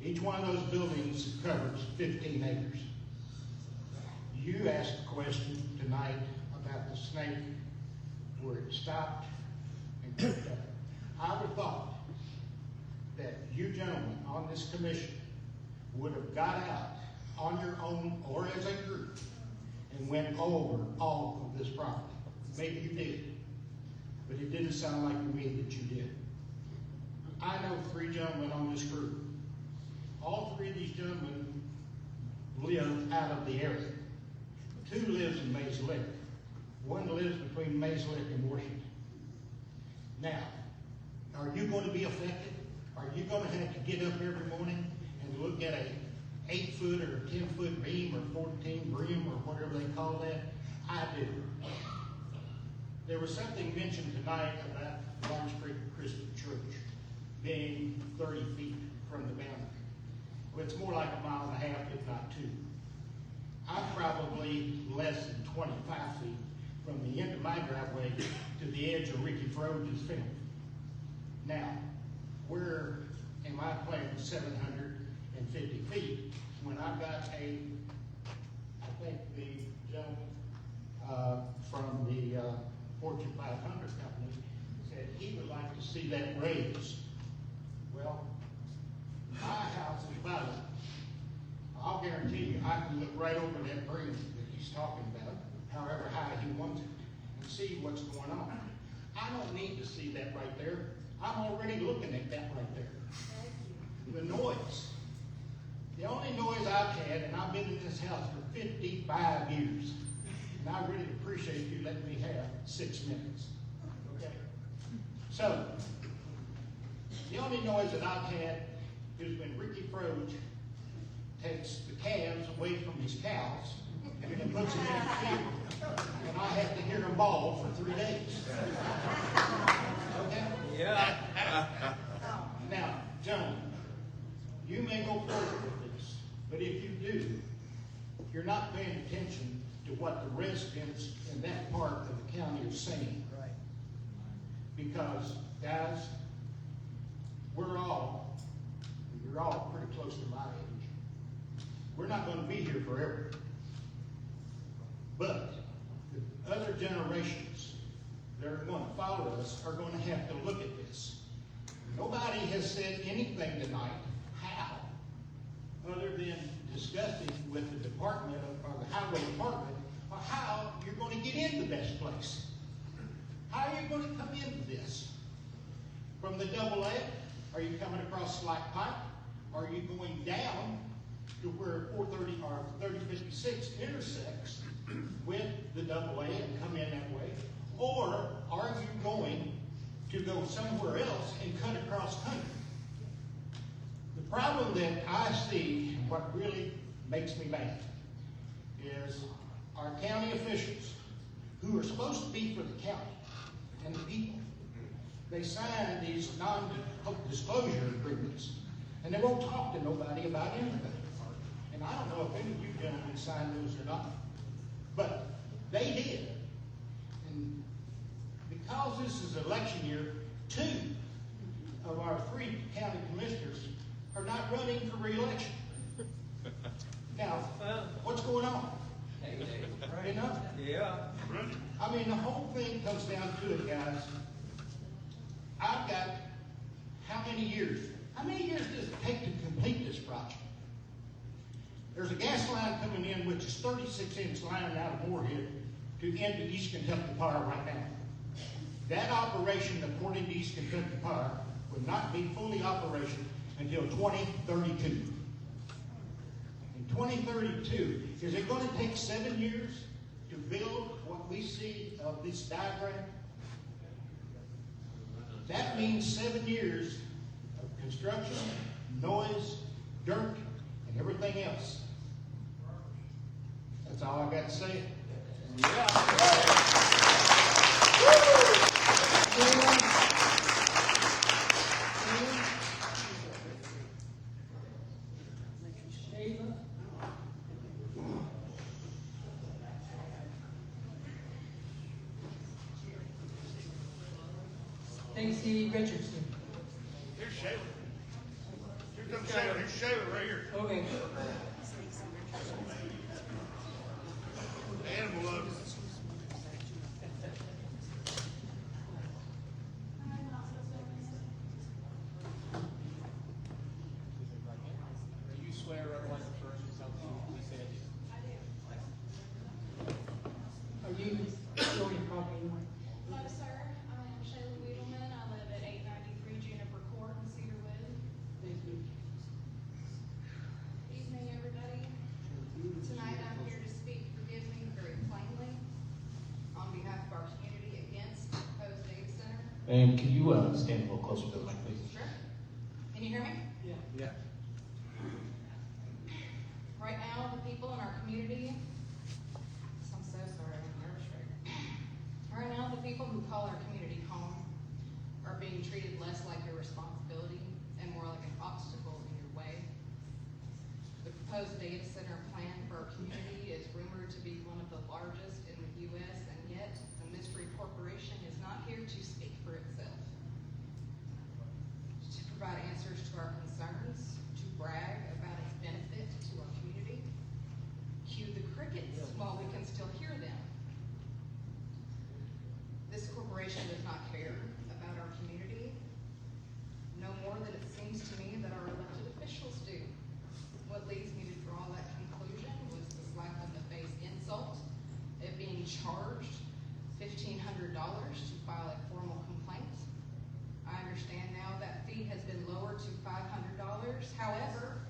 Each one of those buildings covers 15 acres. You asked a question tonight about the snake, where it stopped and picked up. I would have thought that you gentlemen on this commission would have got out on your own or as a group and went over all of this property. Maybe you did, but it didn't sound like to me that you did. I know 3 gentlemen on this group. All 3 of these gentlemen live out of the area. 2 lives in Mays Lick. 1 lives between Mays Lick and Washington. Now, are you going to be affected? Are you going to have to get up every morning and look at a 8-foot or 10-foot beam or 14 brim or whatever they call that? I do. There was something mentioned tonight about Lawrence Creek Christian Church being 30 feet from the boundary. Well, it's more like 1.5 miles, if not 2. I'm probably less than 25 feet from the end of my driveway to the edge of Ricky Froge's field. Now, where am I playing 750 feet when I've got I think the gentleman from the Fortune 500 company said he would like to see that raised. Well, my house is about it. I'll guarantee you I can look right over that bridge that he's talking about, however high he wants it, and see what's going on. I don't need to see that right there. I'm already looking at that right there. The noise. The only noise I've had, and I've been in this house for 55 years, and I really appreciate you letting me have 6 minutes. Okay? So, the only noise that I've had is when Ricky Froge takes the calves away from his cows and puts them in the field, and I have to hear them bawl for 3 days. Okay? Yeah. Now, gentlemen, you may go forward with this, but if you do, you're not paying attention to what the residents in that part of the county are saying. Right. Because, guys, you're all pretty close to my age. We're not going to be here forever. But the other generations that are going to follow us are going to have to look at this. Nobody has said anything tonight how, other than discussing with the department or the highway department, or how you're going to get into Best Place. How are you going to come into this? From the AA? Are you coming across Slack Pike? Are you going down to where 430 or 3056 intersects with the AA and come in that way? Or are you going to go somewhere else and cut across country? The problem that I see, what really makes me mad, is our county officials, who are supposed to be for the county and the people, they sign these non-disclosure agreements, and they won't talk to nobody about anything. And I don't know if any of you gentlemen signed those or not, but they did. And because this is election year, 2 of our 3 county commissioners are not running for re-election. Now, what's going on? You know? Yeah. I mean, the whole thing comes down to it, guys. I've got how many years? How many years does it take to complete this project? There's a gas line coming in, which is 36-inch line out of Moorhead to into East Kentucky Power right now. That operation, according to East Kentucky Power, would not be fully operational until 2032. In 2032, is it going to take 7 years to build what we see of this diagram? That means 7 years of construction, noise, dirt, and everything else. That's all I got to say. Stacy Richardson. Here's Shayla. Here comes Shayla. Here's Shayla. here. Okay. Animal lovers. Do you swear or otherwise affirm something you say that you? Are you showing your property? Hello, sir. I am Shayla Wiedelman. I live at 893 Juniper Court in Cedarwood. Thank you. Evening, everybody. Tonight I'm here to speak, forgive me, very plainly, on behalf of our community against the proposed data center. And can you stand a little closer to the mic, please? Sure. Can you hear me? Yeah. Right now, the people in our community, I'm so sorry, I'm nervous right now. Right now, the people who call our community home are being treated less like a responsibility and more like an obstacle in your way. The proposed data center plan for our community is rumored to be one of the largest in the U.S., and yet the mystery corporation is not here to speak for itself. To provide answers to our concerns, to brag about its benefit to our community. Cue the crickets while we can still hear them. This corporation does not care about our community, no more than it seems to me that our elected officials do. What leads me to draw that conclusion was the slap in the face insult of being charged $1,500 to file a formal complaint. I understand now that fee has been lowered to $500. However,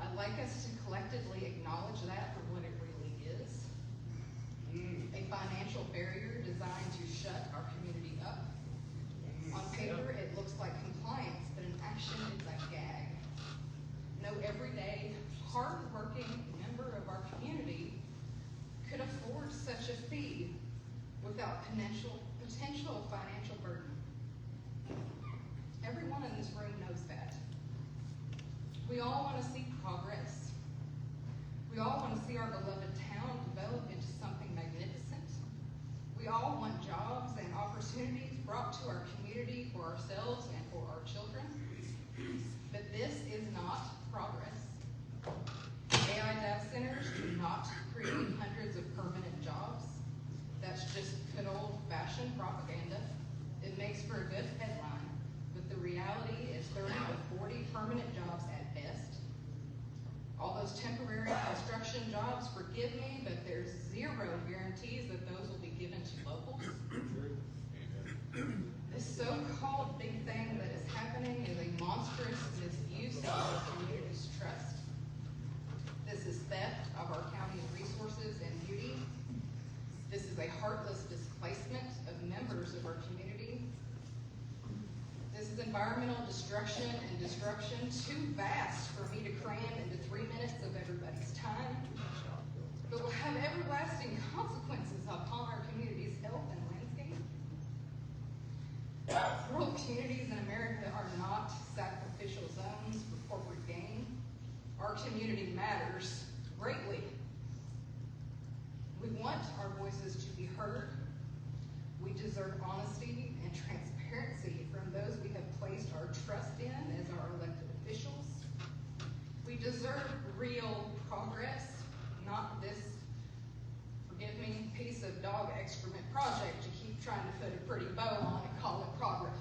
I'd like us to collectively acknowledge that for what it really is. A financial barrier designed to shut our community up. On paper, it looks like compliance, but in action, it's a gag. No everyday, hard-working member of our community could afford such a fee without potential financial burden. Everyone in this room knows that. We all want to see progress. We all want to see our beloved town develop into something magnificent. We all want jobs and opportunities brought to our community for ourselves and for our children. But this is not progress. AI data centers do not create hundreds of permanent jobs. That's just good old-fashioned propaganda. It makes for a good headline, but the reality is 30 to 40 permanent jobs at best. All those temporary construction jobs, forgive me, but there's zero guarantees that those will be given to locals. This so-called big thing that is happening is a monstrous misuse of our community's trust. This is theft of our county's resources and beauty. This is a heartless displacement of members of our community. This is environmental destruction and disruption too vast for me to cram into 3 minutes of everybody's time, but will have everlasting consequences upon our community's health and landscape. Rural communities in America are not sacrificial zones for corporate gain. Our community matters greatly. We want our voices to be heard. We deserve honesty and transparency from those we have placed our trust in as our elected officials. We deserve real progress, not this, forgive me, piece of dog excrement project you keep trying to put a pretty bow on and call it progress.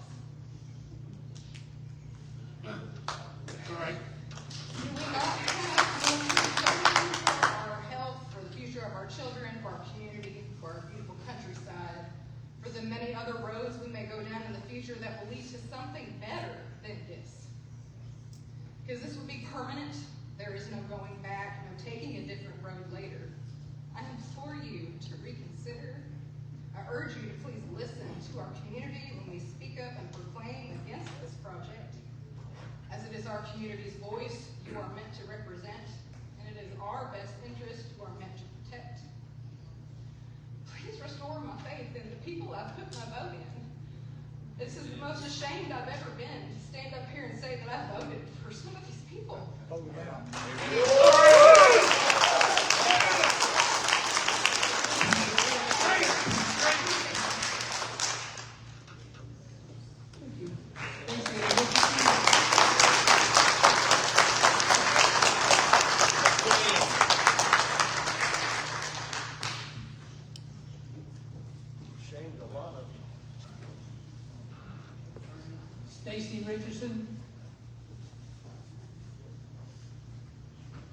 All right. Do we not have more vision for our health, for the future of our children, for our community, for our beautiful countryside, for the many other roads we may go down in the future that will lead to something better than this? Because this would be permanent. There is no going back, no taking a different road later. I implore you to reconsider. I urge you to please listen to our community when we speak up and proclaim against this project. As it is our community's voice you are meant to represent, and it is our best interest you are meant to protect. Please restore my faith in the people I've put my vote in. This is the most ashamed I've ever been to stand up here and say that I voted for some of these people.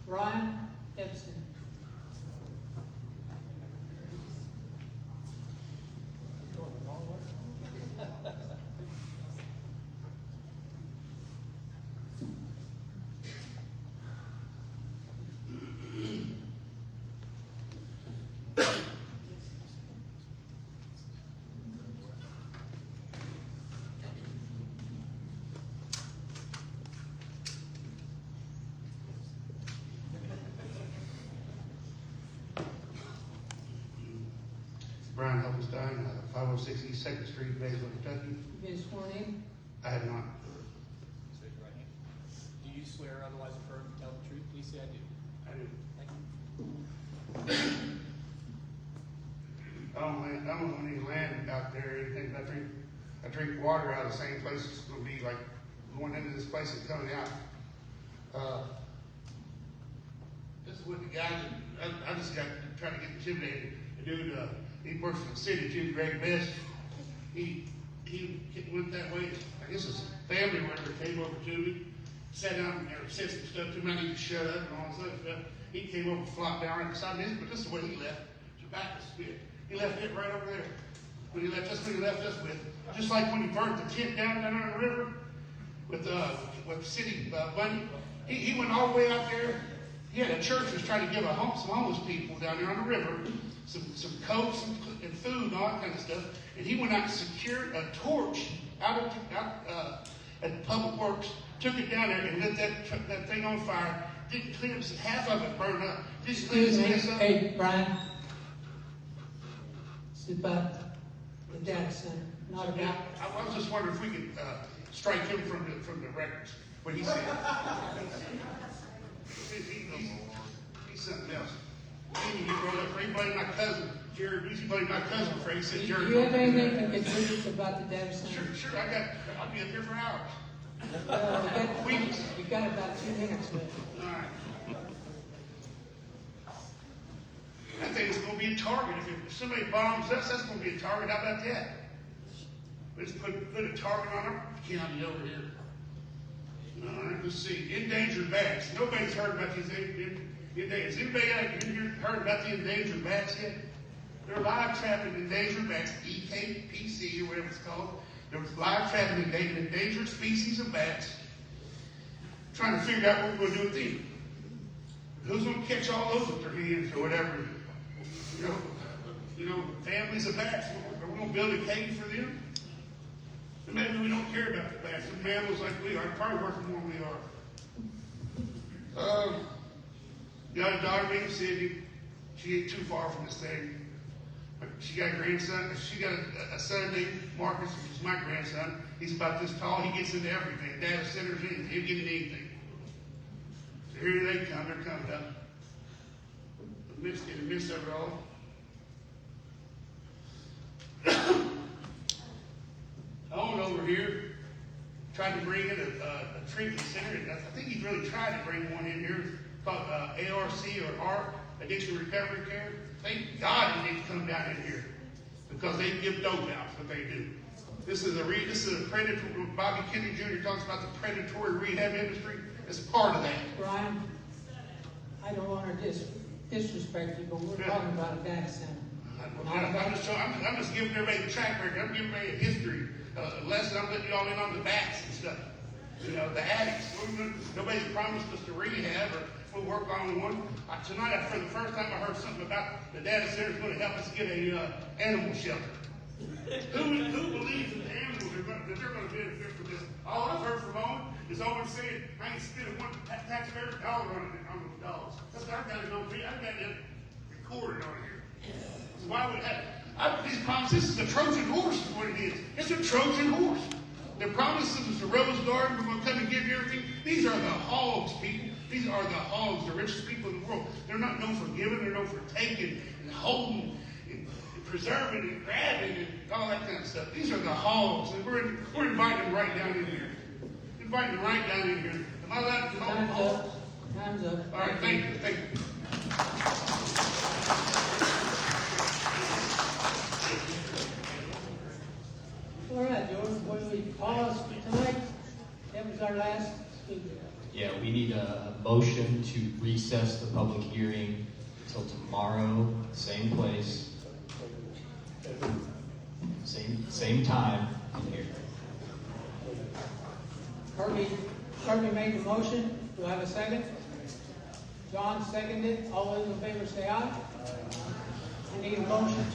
Brian Epson. Brian Helpenstein, 506 East 2nd Street, Maysville, Kentucky. Been sworn in? I have not. Raise your right hand. Do you swear or otherwise affirm to tell the truth? Please say I do. I do. Thank you. I don't own any land out there or anything. I drink water out of the same place. It's going to be like going into this place and coming out. This is what the guy that I just got trying to get intimidated. The dude, he works for the city too, Greg Best. He went that way. I guess his family member came over to me, sat down and said some stuff to me. I need to shut up and all this other stuff. He came over, flopped down right beside me, but this is what he left. Tobacco spit. He left it right over there. When he left, that's what he left us with. Just like when he burnt the tent down on the river with city money. He went all the way out there. He had a church was trying to give some homeless people down there on the river some coats and food and all that kind of stuff. And he went out and secured a torch out at Public Works, took it down there and lit that thing on fire. Didn't clean up, half of it burned up. Didn't clean his mess up. Hey, Brian. It's about the data center, not about. I was just wondering if we could strike him from the records. What he said. He's something else. He brought up, he blamed my cousin, Jared. He blamed my cousin for it. He said Jared. Do you have anything to contribute about the data center? Sure. I'll be up here for hours. We got about 2 minutes left. All right. I think it's going to be a target. If somebody bombs us, that's going to be a target. How about that? Let's put a target on our county over here. All right, let's see. Endangered bats. Nobody's heard about these endangered. Has anybody in here heard about the endangered bats yet? They're live trapping endangered bats, EKPC or whatever it's called. There was live trapping endangered species of bats. Trying to figure out what we're going to do with them. Who's going to catch all those with their hands or whatever? You know, families of bats. Are we going to build a cage for them? And maybe we don't care about the bats. They're mammals like we are. Probably working more than we are. Got a daughter named Sydney. She ain't too far from this thing. She got a grandson. She got a son named Marcus, which is my grandson. He's about this tall. He gets into everything. Data centers, anything. He'll get into anything. So here they come. They're coming up. In the midst of it all. Owen over here tried to bring in a treatment center. I think he's really tried to bring one in here called ARC or ARC, Addiction Recovery Care. Thank God he didn't come down in here because they give dope out. That's what they do. This is a predatory. Bobby Kennedy Jr. talks about the predatory rehab industry. It's part of that. Brian, I don't want to disrespect you, but we're talking about a data center. I'm just giving everybody the track record. I'm giving everybody a history lesson. I'm letting y'all in on the bats and stuff. You know, the addicts. Nobody's promised us to rehab or we'll work on one. Tonight, for the first time, I heard something about the data center is going to help us get a animal shelter. Who believes that the animals are going to benefit from this? All I've heard from Owen is Owen saying, I ain't spending one taxpayer dollar on those dogs. That's what I've got it on me. I've got it recorded on here. So why would these promises, this is a Trojan horse is what it is. It's a Trojan horse. The promises is the rose garden, we're going to come and give you everything. These are the hogs, people. These are the hogs, the richest people in the world. They're not known for giving, they're known for taking and holding and preserving and grabbing and all that kind of stuff. These are the hogs, and we're inviting them right down in here. Inviting them right down in here. Am I allowed to call them hogs? Time's up. All right, thank you. All right, George, when we pause for tonight, that was our last speaker. Yeah, we need a motion to recess the public hearing till tomorrow, same place, same time in here. Kirby made the motion. Do I have a second? John seconded. All those in favor say aye. I need a motion